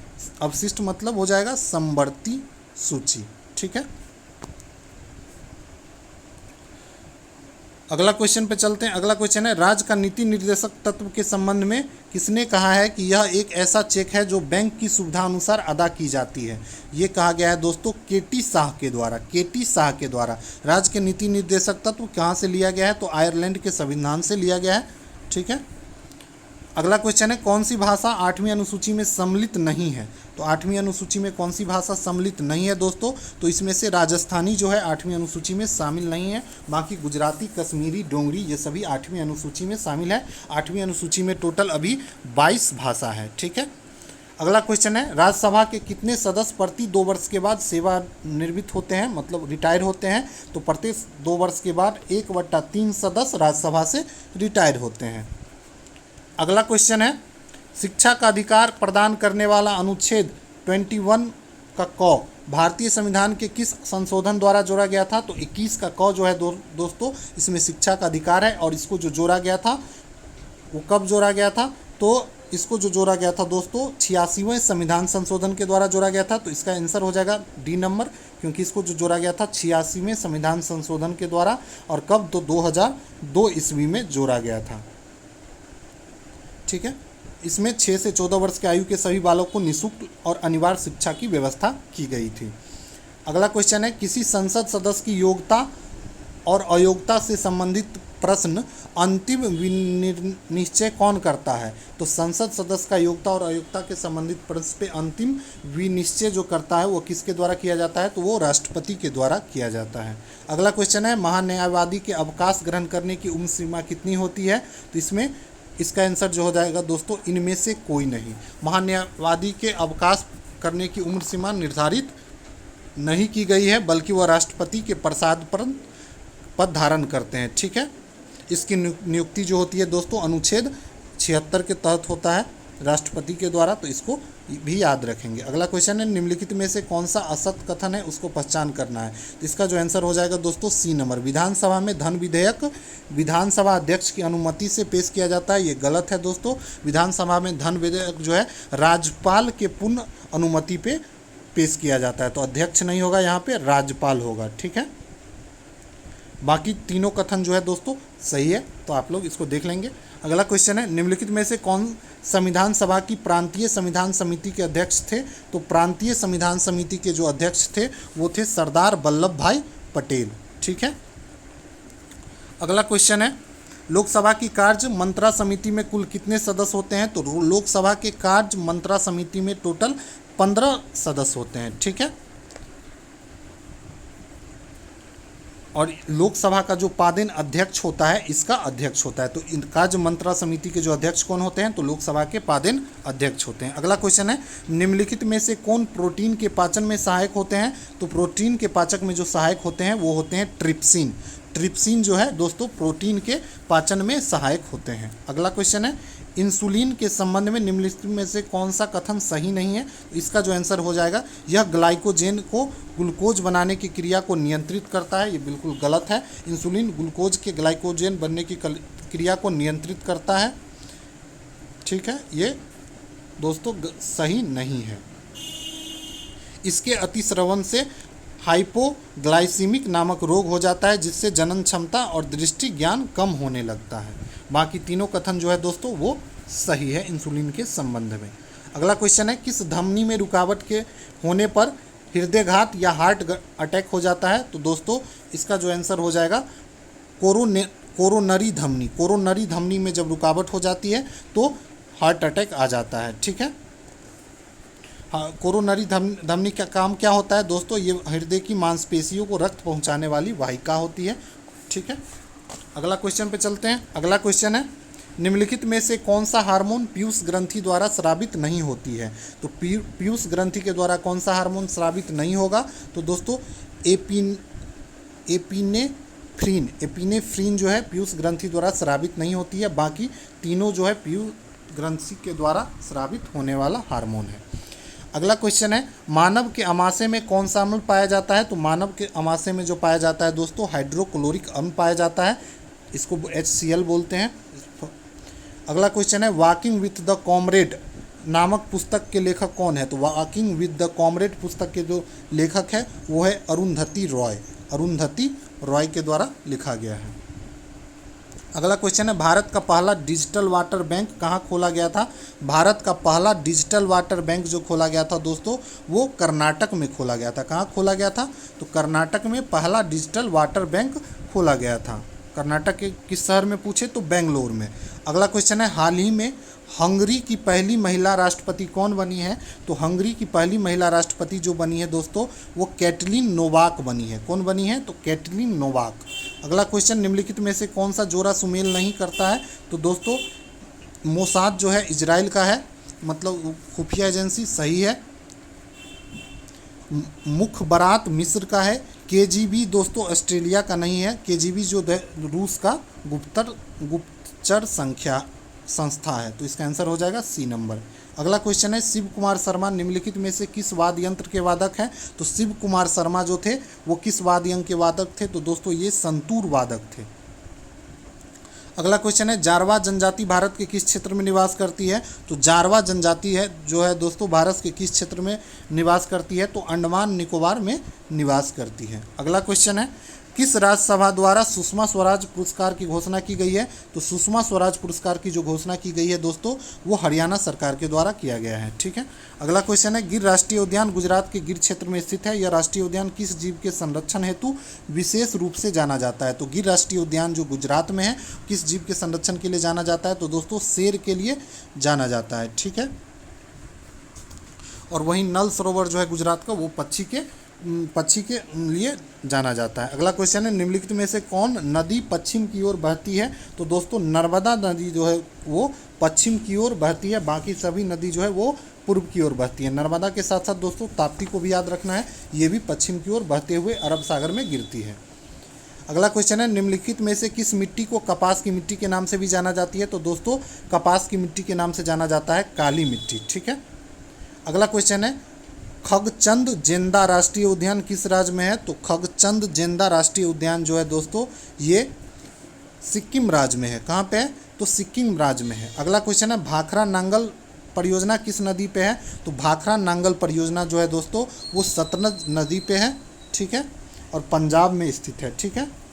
अवशिष्ट मतलब हो जाएगा समवर्ती सूची। ठीक है। अगला क्वेश्चन पे चलते हैं। अगला क्वेश्चन है राज्य का नीति निर्देशक तत्व के संबंध में किसने कहा है कि यह एक ऐसा चेक है जो बैंक की सुविधा अनुसार अदा की जाती है? ये कहा गया है दोस्तों केटी शाह के द्वारा। केटी शाह के द्वारा राज्य के नीति निर्देशक तत्व कहाँ से लिया गया है? तो आयरलैंड के संविधान से लिया गया है। ठीक है। अगला क्वेश्चन है कौन सी भाषा 8वीं अनुसूची में सम्मिलित नहीं है? तो 8वीं अनुसूची में कौन सी भाषा सम्मिलित नहीं है दोस्तों? तो इसमें से राजस्थानी जो है 8वीं अनुसूची में शामिल नहीं है। बाकी गुजराती, कश्मीरी, डोंगरी ये सभी 8वीं अनुसूची में शामिल है। 8वीं अनुसूची में टोटल अभी 22 भाषा है। ठीक है। अगला क्वेश्चन है राज्यसभा के कितने सदस्य प्रति 2 वर्ष के बाद सेवानिवृत्त होते हैं, मतलब रिटायर होते हैं? तो प्रत्येक 2 वर्ष के बाद 1/3 सदस्य राज्यसभा से रिटायर होते हैं। अगला क्वेश्चन है शिक्षा का अधिकार प्रदान करने वाला अनुच्छेद 21 का क भारतीय संविधान के किस संशोधन द्वारा जोड़ा गया था? तो 21 का क जो है दोस्तों इसमें शिक्षा का अधिकार है और इसको जो जोड़ा गया था वो कब जोड़ा गया था? तो इसको जो जोड़ा गया था दोस्तों 86वें संविधान संशोधन के द्वारा जोड़ा गया था। तो इसका आंसर हो जाएगा डी नंबर, क्योंकि इसको जो जोड़ा गया था 86वें संविधान संशोधन के द्वारा। और कब? तो 2002 ईस्वी में जोड़ा गया था। ठीक है। इसमें 6 से 14 वर्ष के आयु के सभी बालकों को निःशुल्क और अनिवार्य शिक्षा की व्यवस्था की गई थी। अगला क्वेश्चन है किसी संसद सदस्य की योग्यता और अयोग्यता से संबंधित प्रश्न अंतिम विनिश्चय कौन करता है? तो संसद सदस्य का योग्यता और अयोग्यता के संबंधित प्रश्न पे अंतिम विनिश्चय जो करता है वो किसके द्वारा किया जाता है? तो वो राष्ट्रपति के द्वारा किया जाता है। अगला क्वेश्चन है महान्यायवादी के अवकाश ग्रहण करने की उम्र सीमा कितनी होती है? तो इसमें इसका आंसर जो हो जाएगा दोस्तों इनमें से कोई नहीं। महान्यायवादी के अवकाश करने की उम्र सीमा निर्धारित नहीं की गई है, बल्कि वह राष्ट्रपति के प्रसाद पर पद धारण करते हैं। ठीक है। इसकी नियुक्ति जो होती है दोस्तों अनुच्छेद 76 के तहत होता है राष्ट्रपति के द्वारा, तो इसको भी याद रखेंगे। अगला क्वेश्चन है निम्नलिखित में से कौन सा असत्य कथन है उसको पहचान करना है। इसका जो आंसर हो जाएगा दोस्तों सी नंबर। विधानसभा में धन विधेयक विधानसभा अध्यक्ष की अनुमति से पेश किया जाता है, ये गलत है दोस्तों। विधानसभा में धन विधेयक जो है राज्यपाल के पूर्ण अनुमति पे पेश किया जाता है। तो अध्यक्ष नहीं होगा, यहाँ पे राज्यपाल होगा। ठीक है। बाकी तीनों कथन जो है दोस्तों सही है, तो आप लोग इसको देख लेंगे। अगला क्वेश्चन है निम्नलिखित में से कौन संविधान सभा की प्रांतीय संविधान समिति के अध्यक्ष थे? तो प्रांतीय संविधान समिति के जो अध्यक्ष थे वो थे सरदार वल्लभ भाई पटेल। ठीक है। अगला क्वेश्चन है लोकसभा की कार्य मंत्रा समिति में कुल कितने सदस्य होते हैं? तो लोकसभा के कार्य मंत्रा समिति में टोटल 15 सदस्य होते हैं, ठीक है। और लोकसभा का जो पादेन अध्यक्ष होता है, इसका अध्यक्ष होता है। तो इन कार्य मंत्रा समिति के जो अध्यक्ष कौन होते हैं? तो लोकसभा के पादेन अध्यक्ष होते हैं। अगला क्वेश्चन है, निम्नलिखित में से कौन प्रोटीन के पाचन में सहायक होते हैं? तो प्रोटीन के पाचक में जो सहायक होते हैं वो होते हैं ट्रिप्सिन। ट्रिप्सिन जो है दोस्तों प्रोटीन के पाचन में सहायक होते हैं। अगला क्वेश्चन है, इंसुलिन के संबंध में निम्नलिखित में से कौन सा कथन सही नहीं है? इसका जो आंसर हो जाएगा, यह ग्लाइकोजेन को ग्लूकोज बनाने की क्रिया को नियंत्रित करता है। ये बिल्कुल गलत है। इंसुलिन ग्लूकोज के ग्लाइकोजेन बनने की क्रिया को नियंत्रित करता है, ठीक है। ये दोस्तों सही नहीं है। इसके अतिस्रवण से हाइपोग्लाइसीमिक नामक रोग हो जाता है, जिससे जनन क्षमता और दृष्टि ज्ञान कम होने लगता है। बाकी तीनों कथन जो है दोस्तों वो सही है इंसुलिन के संबंध में। अगला क्वेश्चन है, किस धमनी में रुकावट के होने पर हृदयघात या हार्ट अटैक हो जाता है? तो दोस्तों इसका जो आंसर हो जाएगा कोरोनरी धमनी। कोरोनरी धमनी में जब रुकावट हो जाती है तो हार्ट अटैक आ जाता है, ठीक है। हाँ, कोरोनरी धमनी का काम क्या होता है दोस्तों? ये हृदय की मांसपेशियों को रक्त पहुंचाने वाली वाहिका होती है, ठीक है। अगला क्वेश्चन पे चलते हैं। अगला क्वेश्चन है, निम्नलिखित में से कौन सा हार्मोन पीयूष ग्रंथि द्वारा स्रावित नहीं होती है? तो पीयूष ग्रंथि के द्वारा कौन सा हार्मोन स्रावित नहीं होगा? तो दोस्तों एपिनेफ्रीन जो है पीयूष ग्रंथि द्वारा स्रावित नहीं होती है। बाकी तीनों जो है पीयूष ग्रंथि के द्वारा स्रावित होने वाला हार्मोन है। अगला क्वेश्चन है, मानव के अमाशय में कौन सा अम्ल पाया जाता है? तो मानव के अमाशय में जो पाया जाता है दोस्तों हाइड्रोक्लोरिक अम्ल पाया जाता है, इसको HCl बोलते हैं। अगला क्वेश्चन है, वॉकिंग विथ द कॉमरेड नामक पुस्तक के लेखक कौन है? तो वॉकिंग विथ द कॉमरेड पुस्तक के जो लेखक है वो है अरुंधति रॉय। अरुंधति रॉय के द्वारा लिखा गया है। अगला क्वेश्चन है, भारत का पहला डिजिटल वाटर बैंक कहाँ खोला गया था? भारत का पहला डिजिटल वाटर बैंक जो खोला गया था दोस्तों वो कर्नाटक में खोला गया था। कहाँ खोला गया था? तो कर्नाटक में पहला डिजिटल वाटर बैंक खोला गया था। कर्नाटक के किस शहर में पूछे तो बेंगलोर में। अगला क्वेश्चन है, हाल ही में हंगरी की पहली महिला राष्ट्रपति कौन बनी है? तो हंगरी की पहली महिला राष्ट्रपति जो बनी है दोस्तों वो कैटलीन नोवाक बनी है। कौन बनी है? तो कैटलीन नोवाक। अगला क्वेश्चन, निम्नलिखित में से कौन सा जोड़ा सुमेल नहीं करता है? तो दोस्तों मोसाद जो है इजराइल का है, मतलब खुफिया एजेंसी, सही है। मुखबरात मिस्र का है। KGB दोस्तों ऑस्ट्रेलिया का नहीं है। KGB जो रूस का गुप्तचर संस्था है। तो इसका आंसर हो जाएगा C नंबर। अगला क्वेश्चन है, शिव कुमार शर्मा निम्नलिखित में से किस वाद्य यंत्र के वादक हैं? तो शिव कुमार शर्मा जो थे वो किस वाद्य यंत्र के वादक थे? तो दोस्तों ये संतूर वादक थे। अगला क्वेश्चन है, जारवा जनजाति भारत के किस क्षेत्र में निवास करती है? तो जारवा जनजाति है जो है दोस्तों भारत के किस क्षेत्र में निवास करती है? तो अंडमान निकोबार में निवास करती है। अगला क्वेश्चन है, किस राज्यसभा द्वारा सुषमा स्वराज पुरस्कार की घोषणा की गई है? तो सुषमा स्वराज पुरस्कार की जो घोषणा की गई है दोस्तों वो हरियाणा सरकार के द्वारा किया गया है, ठीक है। अगला क्वेश्चन है, गिर राष्ट्रीय उद्यान गुजरात के गिर क्षेत्र में स्थित है। यह राष्ट्रीय उद्यान किस जीव के संरक्षण हेतु विशेष रूप से जाना जाता है? तो गिर राष्ट्रीय उद्यान जो गुजरात में है किस जीव के संरक्षण के लिए जाना जाता है? तो दोस्तों शेर के लिए जाना जाता है, ठीक है। और वहीं नल सरोवर जो है गुजरात का वो पक्षी के लिए जाना जाता है। अगला क्वेश्चन है, निम्नलिखित में से कौन नदी पश्चिम की ओर बहती है? तो दोस्तों नर्मदा नदी जो है वो पश्चिम की ओर बहती है। बाकी सभी नदी जो है वो पूर्व की ओर बहती है। नर्मदा के साथ साथ दोस्तों ताप्ती को भी याद रखना है, ये भी पश्चिम की ओर बहते हुए अरब सागर में गिरती है। अगला क्वेश्चन है, निम्नलिखित में से किस मिट्टी को कपास की मिट्टी के नाम से भी जाना जाती है? तो दोस्तों कपास की मिट्टी के नाम से जाना जाता है काली मिट्टी, ठीक है। अगला क्वेश्चन है, खगचंद जेंदा राष्ट्रीय उद्यान किस राज्य में है? तो खगचंद जेंदा राष्ट्रीय उद्यान जो है दोस्तों ये सिक्किम राज्य में है। कहाँ पे है? तो सिक्किम राज्य में है। अगला क्वेश्चन है, भाखरा नांगल परियोजना किस नदी पे है? तो भाखरा नांगल परियोजना जो है दोस्तों वो सतलज नदी पे है, ठीक है, और पंजाब में स्थित है, ठीक है।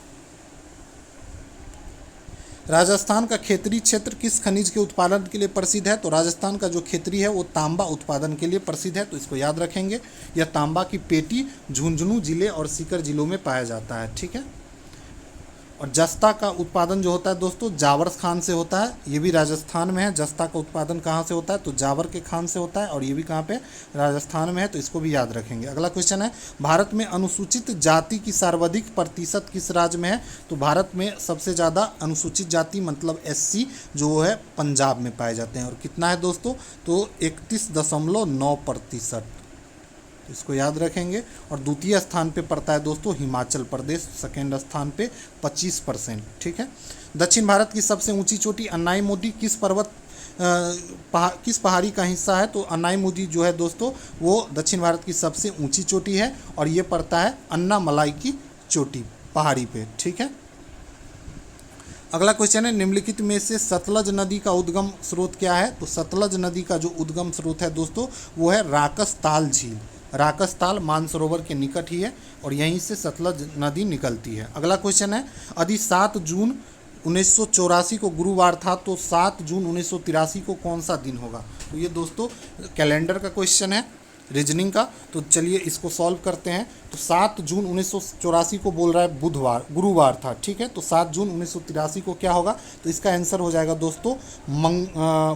राजस्थान का खेतरी क्षेत्र किस खनिज के उत्पादन के लिए प्रसिद्ध है? तो राजस्थान का जो खेतरी है वो तांबा उत्पादन के लिए प्रसिद्ध है, तो इसको याद रखेंगे। यह तांबा की पेटी झुंझुनू जिले और सीकर जिलों में पाया जाता है, ठीक है। और जस्ता का उत्पादन जो होता है दोस्तों जावर खान से होता है, ये भी राजस्थान में है। जस्ता का उत्पादन कहाँ से होता है, तो जावर के खान से होता है, और ये भी कहाँ पे, राजस्थान में है, तो इसको भी याद रखेंगे। अगला क्वेश्चन है, भारत में अनुसूचित जाति की सर्वाधिक प्रतिशत किस राज्य में है, तो भारत में सबसे ज़्यादा अनुसूचित जाति मतलब एससी जो है पंजाब में पाए जाते हैं, और कितना है दोस्तों, तो 31.9%, इसको याद रखेंगे। और द्वितीय स्थान पे पड़ता है दोस्तों हिमाचल प्रदेश, सेकेंड स्थान पे 25%, ठीक है। दक्षिण भारत की सबसे ऊंची चोटी अन्नाईमुदी किस पर्वत किस पहाड़ी का हिस्सा है, तो अन्नाईमुदी जो है दोस्तों वो दक्षिण भारत की सबसे ऊंची चोटी है, और ये पड़ता है अन्नामलाई की चोटी पहाड़ी पे, ठीक है। अगला क्वेश्चन है, निम्नलिखित में से सतलज नदी का उद्गम स्रोत क्या है, तो सतलज नदी का जो उद्गम स्रोत है दोस्तों वो है राकसताल झील। राकसताल मानसरोवर के निकट ही है, और यहीं से सतलज नदी निकलती है। अगला क्वेश्चन है, यदि 7 जून 1984 को गुरुवार था तो 7 जून 1983 को कौन सा दिन होगा, तो ये दोस्तों कैलेंडर का क्वेश्चन है, रीजनिंग का। तो चलिए इसको सॉल्व करते हैं। तो 7 जून 1984 को बोल रहा है गुरुवार था, ठीक है। तो 7 जून 1983 को क्या होगा, तो इसका आंसर हो जाएगा दोस्तों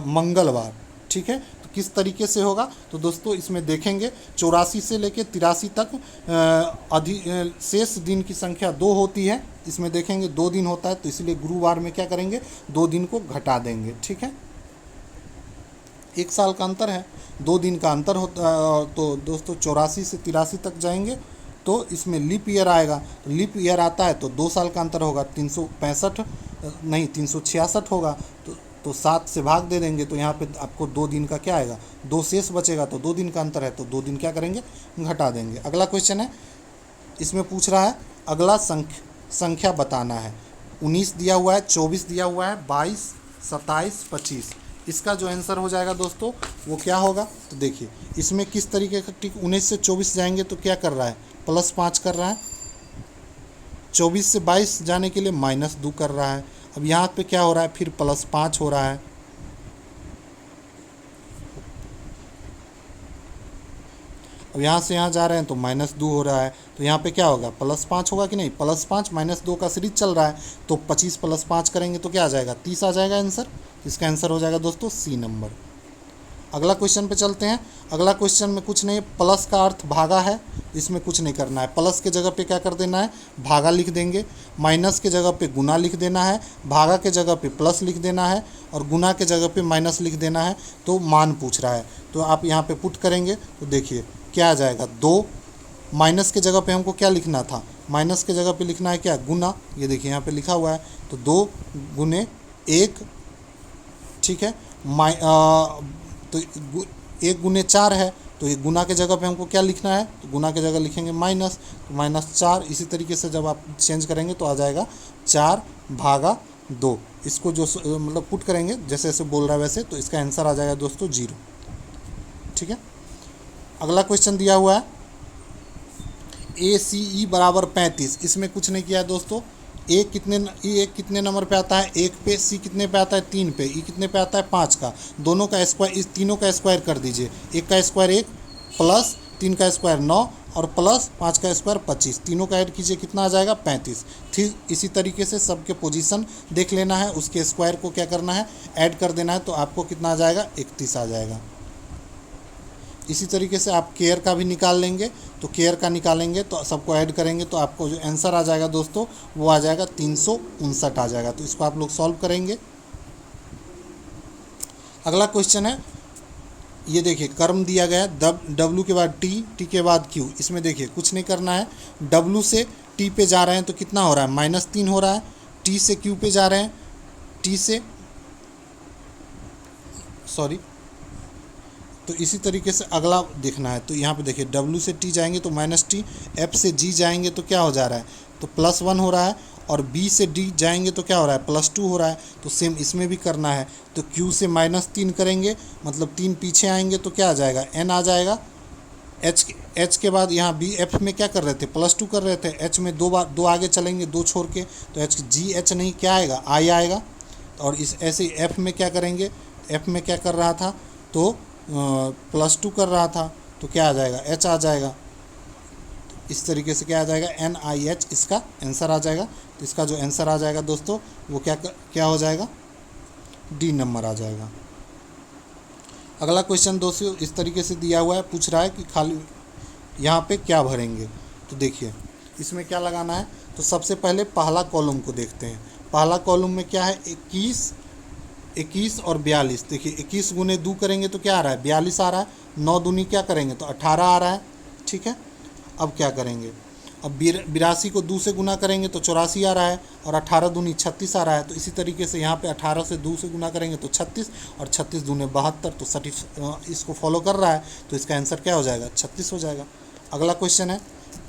मंगलवार, ठीक है। तो किस तरीके से होगा, तो दोस्तों इसमें देखेंगे 84 से लेकर 83 तक शेष दिन की संख्या 2 होती है, इसमें देखेंगे 2 दिन होता है, तो इसलिए गुरुवार में क्या करेंगे, 2 दिन को घटा देंगे, ठीक है। 1 साल का अंतर है, 2 दिन का अंतर होता, तो दोस्तों 84 से 83 तक जाएंगे तो इसमें लीप ईयर आएगा, तो लीप ईयर आता है तो 2 साल का अंतर होगा, 366 होगा, तो 7 से भाग दे देंगे, तो यहाँ पे आपको 2 दिन का क्या आएगा, 2 शेष बचेगा, तो 2 दिन का अंतर है, तो 2 दिन क्या करेंगे, घटा देंगे। अगला क्वेश्चन है, इसमें पूछ रहा है अगला संख्या बताना है। 19 दिया हुआ है, 24 दिया हुआ है, 22, 27, 25, इसका जो आंसर हो जाएगा दोस्तों वो क्या होगा, तो देखिए इसमें किस तरीके का, ठीक 19 से 24 जाएंगे तो क्या कर रहा है, +5 कर रहा है, 24 से 22 जाने के लिए -2 कर रहा है। अब यहाँ पे क्या हो रहा है, फिर +5 हो रहा है, अब यहाँ से यहाँ जा रहे हैं तो -2 हो रहा है, तो यहाँ पे क्या होगा, +5 होगा कि नहीं, +5 -2 का सीरीज चल रहा है, तो 25 + 5 करेंगे तो क्या आ जाएगा, 30 आ जाएगा आंसर। इसका आंसर हो जाएगा दोस्तों सी नंबर। अगला क्वेश्चन पे चलते हैं। अगला क्वेश्चन में कुछ नहीं, प्लस का अर्थ भागा है, इसमें कुछ नहीं करना है। प्लस के जगह पे क्या कर देना है, भागा लिख देंगे, माइनस के जगह पे गुना लिख देना है, भागा के जगह पे प्लस लिख देना है, और गुना के जगह पे माइनस लिख देना है। तो मान पूछ रहा है, तो आप यहाँ पे पुट करेंगे तो देखिए क्या आ जाएगा, 2, माइनस के जगह पे हमको क्या लिखना था, माइनस के जगह पे लिखना है क्या, गुना, ये देखिए यहाँ पे लिखा हुआ है, तो 2 गुने 1, ठीक है। तो 1 गुने 4 है, तो ये गुना के जगह पे हमको क्या लिखना है, तो गुना के जगह लिखेंगे माइनस, तो -4। इसी तरीके से जब आप चेंज करेंगे तो आ जाएगा 4/2। इसको जो मतलब पुट करेंगे जैसे जैसे बोल रहा है वैसे, तो इसका आंसर आ जाएगा दोस्तों 0, ठीक है। अगला क्वेश्चन दिया हुआ है ACE = 35, इसमें कुछ नहीं किया है दोस्तों। ए कितने नंबर पे आता है, 1 पे, सी कितने पे आता है, 3 पे, ई कितने पे आता है, 5 का। दोनों का स्क्वायर, इस तीनों का स्क्वायर कर दीजिए, 1 का स्क्वायर 1, प्लस 3 का स्क्वायर 9, और प्लस 5 का स्क्वायर 25, तीनों का ऐड कीजिए, कितना आ जाएगा 35। ठीक इसी तरीके से सबके पोजीशन देख लेना है, उसके स्क्वायर को क्या करना है, ऐड कर देना है, तो आपको कितना आ जाएगा, 31 आ जाएगा। इसी तरीके से आप केयर का भी निकाल लेंगे, तो केयर का निकालेंगे तो सबको ऐड करेंगे तो आपको जो आंसर आ जाएगा दोस्तों वो आ जाएगा 359 आ जाएगा। तो इसको आप लोग सॉल्व करेंगे। अगला क्वेश्चन है, ये देखिए कर्म दिया गया है, W के बाद T, T के बाद Q। इसमें देखिए कुछ नहीं करना है, W से T पे जा रहे हैं तो कितना हो रहा है, -3 हो रहा है। T से Q पे जा रहे हैं, T से सॉरी, तो इसी तरीके से अगला देखना है। तो यहाँ पे देखिए W से T जाएंगे तो -T, F से G जाएंगे तो क्या हो जा रहा है, तो +1 हो रहा है, और B से D जाएंगे तो क्या हो रहा है, +2 हो रहा है। तो सेम इसमें भी करना है, तो Q से -3 करेंगे, मतलब 3 पीछे आएंगे तो क्या आ जाएगा, N आ जाएगा। H के बाद यहाँ B F में क्या कर रहे थे, +2 कर रहे थे, H में 2 आगे चलेंगे, 2 छोड़ के, तो H नहीं क्या आएगा, I आएगा। और इस ऐसे F में क्या करेंगे, F में क्या कर रहा था, तो +2 कर रहा था, तो क्या आ जाएगा, H आ जाएगा। इस तरीके से क्या आ जाएगा, NIH इसका आंसर आ जाएगा। तो इसका जो आंसर आ जाएगा दोस्तों वो क्या हो जाएगा, डी नंबर आ जाएगा। अगला क्वेश्चन दोस्तों इस तरीके से दिया हुआ है, पूछ रहा है कि खाली यहाँ पे क्या भरेंगे। तो देखिए इसमें क्या लगाना है। तो सबसे पहले पहला कॉलम को देखते हैं। पहला कॉलम में क्या है, 21 और 42। देखिए 21 गुने 2 करेंगे तो क्या आ रहा है, 42 आ रहा है। 9 दूनी क्या करेंगे तो 18 आ रहा है, ठीक है। अब क्या करेंगे, अब 82 को 2 से गुना करेंगे तो 84 आ रहा है, और 18 दूनी 36 आ रहा है। तो इसी तरीके से यहाँ पे 18 से 2 से गुना करेंगे तो 36, और 36 दूने 72। तो 30 इसको फॉलो कर रहा है, तो इसका आंसर क्या हो जाएगा, 36 हो जाएगा। अगला क्वेश्चन है,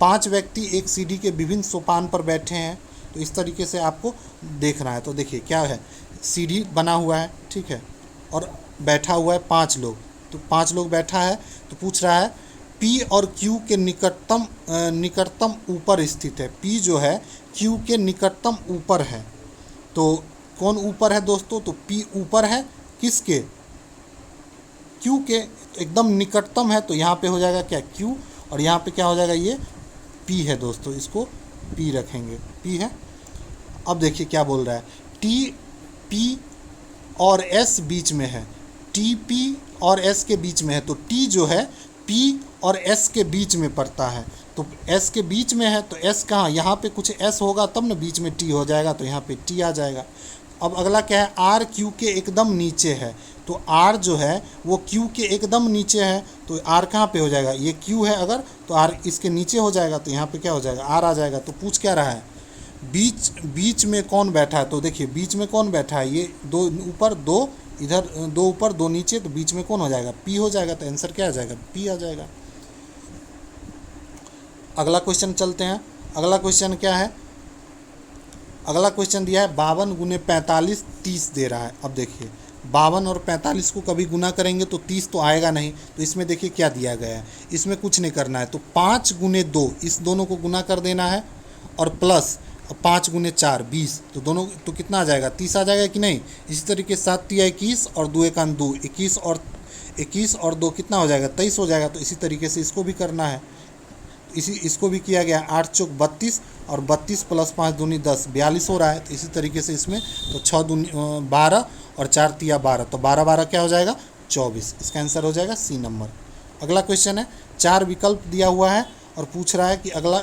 5 व्यक्ति एक सीढ़ी के विभिन्न सोपान पर बैठे हैं। तो इस तरीके से आपको देखना है। तो देखिए क्या है, सीढ़ी बना हुआ है, ठीक है, और बैठा हुआ है 5 लोग। तो 5 लोग बैठा है, तो पूछ रहा है P और Q के निकटतम ऊपर स्थित है। P जो है Q के निकटतम ऊपर है। तो कौन ऊपर है दोस्तों, तो P ऊपर है किसके, Q के एकदम निकटतम है। तो यहाँ पे हो जाएगा क्या, Q, और यहाँ पे क्या हो जाएगा, ये P है दोस्तों, इसको P रखेंगे, P है। अब देखिए क्या बोल रहा है, P और S बीच में है, P और S के बीच में है। तो T जो है P और S के बीच में पड़ता है। तो S के बीच में है, तो S कहाँ, यहाँ पे कुछ S होगा तब ना बीच में T हो जाएगा, तो यहाँ पे T आ जाएगा। अब अगला क्या है, R Q के एकदम नीचे है। तो R जो है वो Q के एकदम नीचे है। तो R कहाँ पे हो जाएगा, ये Q है अगर, तो R इसके नीचे हो जाएगा। तो यहाँ पे क्या हो जाएगा, R आ जाएगा। तो पूछ क्या रहा है, बीच में कौन बैठा है। तो देखिए बीच में कौन बैठा है, ये 2 ऊपर 2 इधर, 2 ऊपर 2 नीचे। तो बीच में कौन हो जाएगा, P हो जाएगा। तो आंसर क्या आ जाएगा, P आ जाएगा। अगला क्वेश्चन चलते हैं। अगला क्वेश्चन क्या है, अगला क्वेश्चन दिया है 52 गुने 45 30 दे रहा है। अब देखिए 52 और 45 को कभी गुना करेंगे तो 30 तो आएगा नहीं। तो इसमें देखिए क्या दिया गया है, इसमें कुछ नहीं करना है। तो 5 गुने 2, इस दोनों को गुना कर देना है, और प्लस 5 गुने 4 20। तो दोनों तो कितना आ जाएगा, 30 आ जाएगा कि नहीं। इसी तरीके से 7 तिया 21 और 2 एकान 2, 21 और 2 कितना हो जाएगा, 23 हो जाएगा। तो इसी तरीके से इसको भी करना है। इसको भी किया गया, 8 चौक 32, और 32 प्लस 5 दूनी 10, 42 हो रहा है। तो इसी तरीके से इसमें तो 6 दूनी 12 और 4 तिया 12, तो 12 12 क्या हो जाएगा, 24। इसका आंसर हो जाएगा C नंबर। अगला क्वेश्चन है, 4 विकल्प दिया हुआ है और पूछ रहा है कि अगला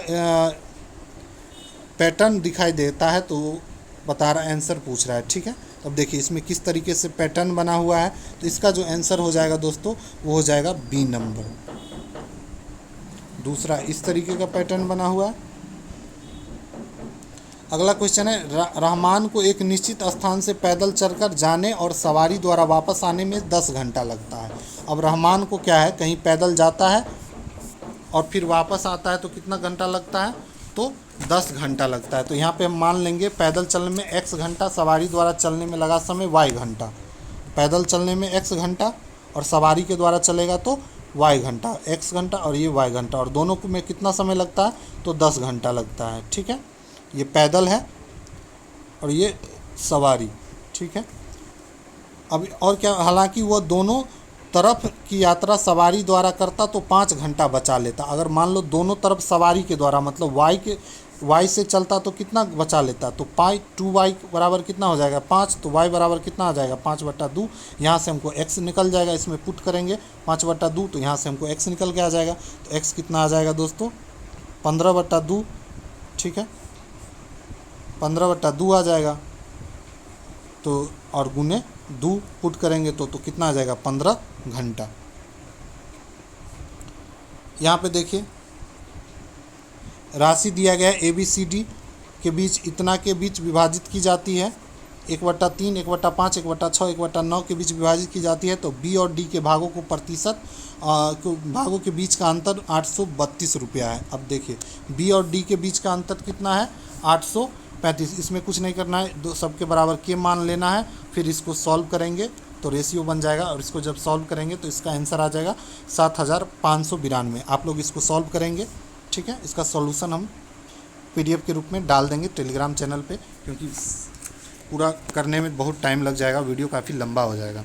पैटर्न दिखाई देता है, तो बता रहा, आंसर पूछ रहा है, ठीक है। अब देखिए इसमें किस तरीके से पैटर्न बना हुआ है। तो इसका जो आंसर हो जाएगा दोस्तों वो हो जाएगा B नंबर। दूसरा इस तरीके का पैटर्न बना हुआ है। अगला क्वेश्चन है, रहमान को एक निश्चित स्थान से पैदल चलकर जाने और सवारी द्वारा वापस आने में 10 घंटा लगता है। अब रहमान को क्या है, कहीं पैदल जाता है और फिर वापस आता है तो कितना घंटा लगता है, तो 10 घंटा लगता है। तो यहाँ पे हम मान लेंगे पैदल चलने में x घंटा, सवारी द्वारा चलने में लगा समय y घंटा। पैदल चलने में x घंटा और सवारी के द्वारा चलेगा तो y घंटा, x घंटा और ये y घंटा, और दोनों में कितना समय लगता है, तो 10 घंटा लगता है, ठीक है। ये पैदल है और ये सवारी, ठीक है। अब और क्या, हालांकि वो दोनों तरफ की यात्रा सवारी द्वारा करता तो 5 घंटा बचा लेता। अगर मान लो दोनों तरफ सवारी के द्वारा, मतलब y से चलता तो कितना बचा लेता, तो 2y बराबर कितना हो जाएगा 5। तो y बराबर कितना आ जाएगा 5/2। यहाँ से हमको x निकल जाएगा, इसमें पुट करेंगे 5/2, तो यहाँ से हमको x निकल के आ जाएगा। तो x कितना आ जाएगा दोस्तों 15/2, ठीक है, 15/2 आ जाएगा। तो और गुने 2 पुट करेंगे तो कितना आ जाएगा 15 घंटा। यहाँ पे देखिए राशि दिया गया है ABCD के बीच, इतना के बीच विभाजित की जाती है, 1/3, 1/5, 1/6, 1/9 के बीच विभाजित की जाती है। तो B और D के भागों को प्रतिशत भागों के बीच का अंतर 832 रुपया है। अब देखिए B और D के बीच का अंतर कितना है 835। इसमें कुछ नहीं करना है, दो सबके बराबर के मान लेना है, फिर इसको सॉल्व करेंगे तो रेशियो बन जाएगा, और इसको जब सॉल्व करेंगे तो इसका आंसर आ जाएगा 7592। आप लोग इसको सॉल्व करेंगे, ठीक है। इसका सॉल्यूशन हम PDF के रूप में डाल देंगे टेलीग्राम चैनल पे, क्योंकि पूरा करने में बहुत टाइम लग जाएगा, वीडियो काफ़ी लंबा हो जाएगा।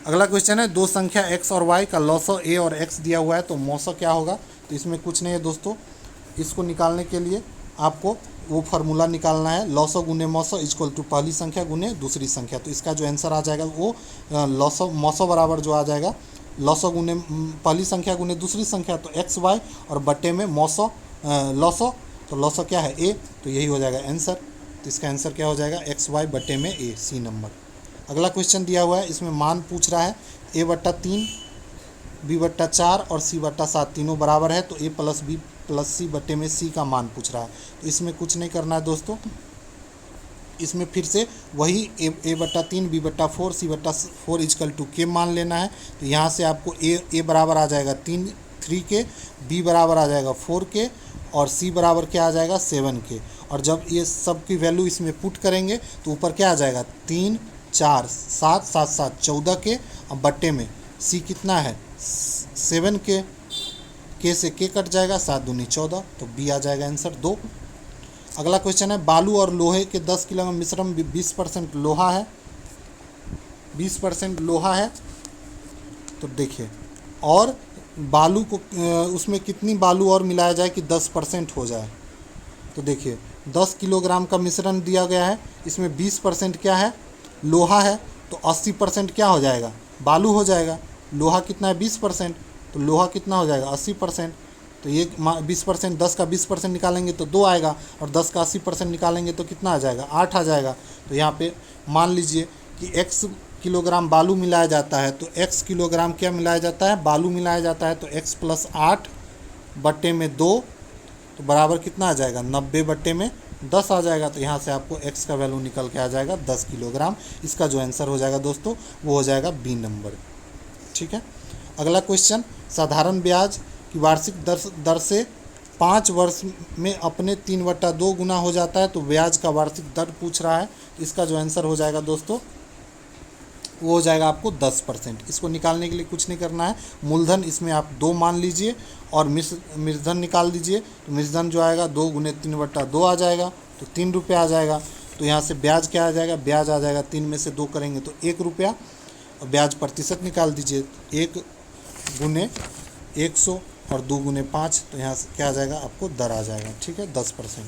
अगला क्वेश्चन है, 2 संख्या x और y का लॉसव a और x दिया हुआ है, तो मौसव क्या होगा। तो इसमें कुछ नहीं है दोस्तों, इसको निकालने के लिए आपको वो फार्मूला निकालना है, लॉसो गुने मौसो इक्वल टू पहली संख्या गुने दूसरी संख्या। तो इसका जो आंसर आ जाएगा वो लॉसो मौसो बराबर जो आ जाएगा लॉसो गुने पहली संख्या गुने दूसरी संख्या, तो एक्स वाई और बट्टे में मौसो लॉसो, तो लॉसो क्या है ए, तो यही हो जाएगा आंसर। तो इसका आंसर क्या हो जाएगा एक्स वाई बट्टे में ए, सी नंबर। अगला क्वेश्चन दिया हुआ है, इसमें मान पूछ रहा है a/3 b/4 और c/7 तीनों बराबर है, तो a प्लस बी प्लस सी बट्टे में c का मान पूछ रहा है। तो इसमें कुछ नहीं करना है दोस्तों, इसमें फिर से वही a/3 b/4 c/4 equal to के मान लेना है। तो यहाँ से आपको a बराबर आ जाएगा 3 के, b बराबर आ जाएगा 4 के और c बराबर क्या आ जाएगा 7 के। और जब ये सब की वैल्यू इसमें पुट करेंगे तो ऊपर क्या आ जाएगा 3 4 7 7 7 14 के, अब बट्टे में c कितना है 7 के से के कट जाएगा, 7 दूनी 14, तो बी आ जाएगा आंसर 2। अगला क्वेश्चन है बालू और लोहे के 10 किलो मिश्रण 20% लोहा है, 20% लोहा है। तो देखिए और बालू को उसमें कितनी बालू और मिलाया जाए कि 10% हो जाए। तो देखिए 10 किलोग्राम का मिश्रण दिया गया है, इसमें 20% क्या है लोहा है, तो 80% क्या हो जाएगा बालू हो जाएगा। लोहा कितना है 20%, तो लोहा कितना हो जाएगा 80%। तो ये 20%, 10 का 20% निकालेंगे तो 2 आएगा, और 10 का 80% निकालेंगे तो कितना आ जाएगा 8 आ जाएगा। तो यहाँ पे मान लीजिए कि x किलोग्राम बालू मिलाया जाता है, तो x किलोग्राम क्या मिलाया जाता है बालू मिलाया जाता है, तो x प्लस 8 बट्टे में 2, तो बराबर कितना आ जाएगा 90 बट्टे में 10 आ जाएगा। तो यहाँ से आपको x का वैल्यू निकल के आ जाएगा 10 किलोग्राम। इसका जो आंसर हो जाएगा दोस्तों वो हो जाएगा बी नंबर। ठीक है, अगला क्वेश्चन, साधारण ब्याज की वार्षिक दर से 5 वर्ष में अपने 3/2 गुना हो जाता है, तो ब्याज का वार्षिक दर पूछ रहा है। तो इसका जो आंसर हो जाएगा दोस्तों वो हो जाएगा आपको 10%। इसको निकालने के लिए कुछ नहीं करना है, मूलधन इसमें आप 2 मान लीजिए और मिश्रधन निकाल दीजिए। तो मिश्रधन जो आएगा 2 गुने 3/2 आ जाएगा, तो 3 रुपये आ जाएगा। तो यहाँ से ब्याज क्या आ जाएगा, ब्याज आ जाएगा 3 में से 2 करेंगे तो 1 रुपया, और ब्याज प्रतिशत निकाल दीजिए 1 गुने 100 और 2 गुने 5, तो यहाँ से क्या आ जाएगा आपको दर आ जाएगा। ठीक है 10%।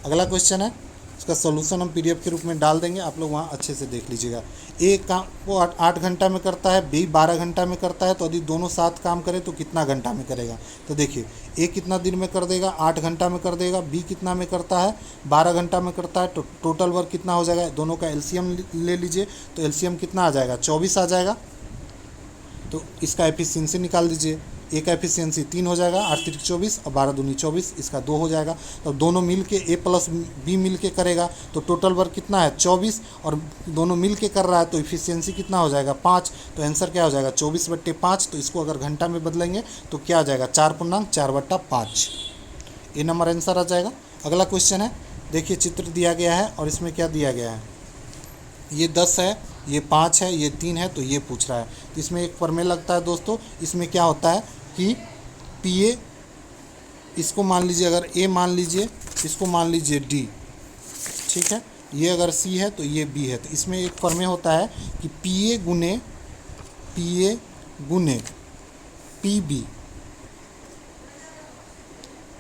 अगला क्वेश्चन है, इसका सोल्यूशन हम PDF के रूप में डाल देंगे, आप लोग वहाँ अच्छे से देख लीजिएगा। ए काम वो 8 घंटा में करता है, बी 12 घंटा में करता है, तो यदि दोनों साथ काम करें तो कितना घंटा में करेगा। तो देखिए ए कितना दिन में कर देगा 8 घंटा में कर देगा, बी कितना में करता है 12 घंटा में करता है, तो टोटल वर्क कितना हो जाएगा, दोनों का एलसीएम ले लीजिए। तो एलसीएम कितना आ जाएगा 24 आ जाएगा। तो इसका एफिशिएंसी निकाल दीजिए, ए का एफिशिएंसी 3 हो जाएगा, 8 3 24 और 12 दूनी 24, इसका 2 हो जाएगा। तो दोनों मिल के ए प्लस बी मिल के करेगा, तो टोटल वर्क कितना है 24, और दोनों मिल के कर रहा है तो इफिशियंसी कितना हो जाएगा 5। तो आंसर क्या हो जाएगा 24/5। तो इसको अगर घंटा में बदलेंगे तो क्या आ जाएगा 4.4/5, ए नंबर आंसर आ जाएगा। अगला क्वेश्चन है, देखिए चित्र दिया गया है और इसमें क्या दिया गया है, ये 10 है, ये 5 है, ये 3 है, तो ये पूछ रहा है। तो इसमें एक प्रमेय लगता है दोस्तों, इसमें क्या होता है कि PA, इसको मान लीजिए अगर A मान लीजिए, इसको मान लीजिए D, ठीक है, ये अगर C है तो ये B है। तो इसमें एक प्रमेय होता है कि PA गुने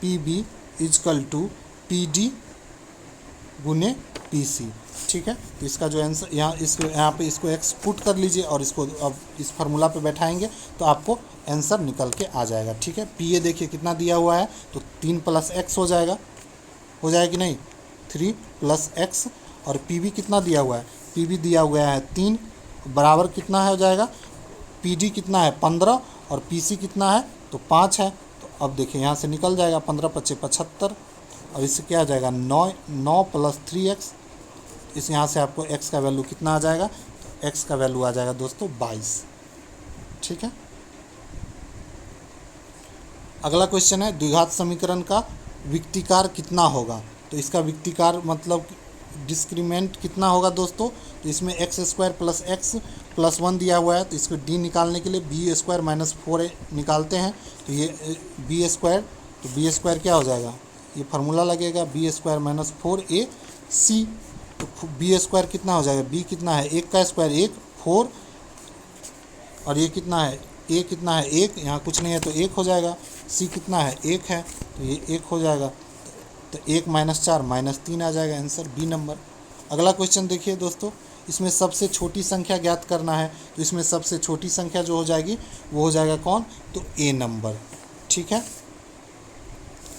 PB इजकल टू PD गुने PC। ठीक है, तो इसका जो आंसर यहाँ पे इसको x पुट कर लीजिए और इसको अब इस फार्मूला पे बैठाएंगे तो आपको आंसर निकल के आ जाएगा। ठीक है, PA देखिए कितना दिया हुआ है, तो 3 + x हो जाएगा कि नहीं 3 + x, और PB कितना दिया हुआ है, PB दिया हुआ है 3 बराबर कितना हो जाएगा, PD कितना है 15 और PC कितना है तो 5 है। तो अब देखिए यहाँ से निकल जाएगा 15 × 5 = 75, और इससे क्या आ जाएगा 9 + 3x। इस यहाँ से आपको x का वैल्यू कितना आ जाएगा, तो x का वैल्यू आ जाएगा दोस्तों 22। ठीक है, अगला क्वेश्चन है, द्विघात समीकरण का विकटीकार कितना होगा। तो इसका विकटीकार मतलब डिस्क्रीमेंट कितना होगा दोस्तों, तो इसमें x² + x + 1 दिया हुआ है, तो इसको d निकालने के लिए b² - 4a निकालते हैं। तो ये b², तो b² क्या हो जाएगा, ये फार्मूला लगेगा b² - 4ac। तो b² कितना हो जाएगा, b कितना है 1 का स्क्वायर 1 4, और ये कितना है a कितना है 1, यहाँ कुछ नहीं है तो 1 हो जाएगा। c कितना है 1 है, तो ये 1 हो जाएगा। तो 1 - 4 -3 आ जाएगा, आंसर बी नंबर। अगला क्वेश्चन देखिए दोस्तों, इसमें सबसे छोटी संख्या ज्ञात करना है। तो इसमें सबसे छोटी संख्या जो हो जाएगी वो हो जाएगा कौन, तो ए नंबर। ठीक है,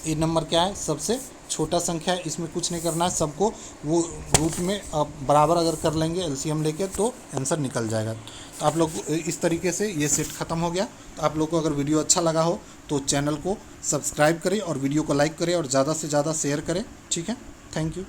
ए नंबर क्या है, सबसे छोटा संख्या है। इसमें कुछ नहीं करना है, सबको वो रूट में बराबर अगर कर लेंगे एलसीएम लेके तो आंसर निकल जाएगा। तो आप लोग इस तरीके से ये सेट ख़त्म हो गया। तो आप लोग को अगर वीडियो अच्छा लगा हो तो चैनल को सब्सक्राइब करें और वीडियो को लाइक करें और ज़्यादा से ज़्यादा शेयर करें। ठीक है, थैंक यू।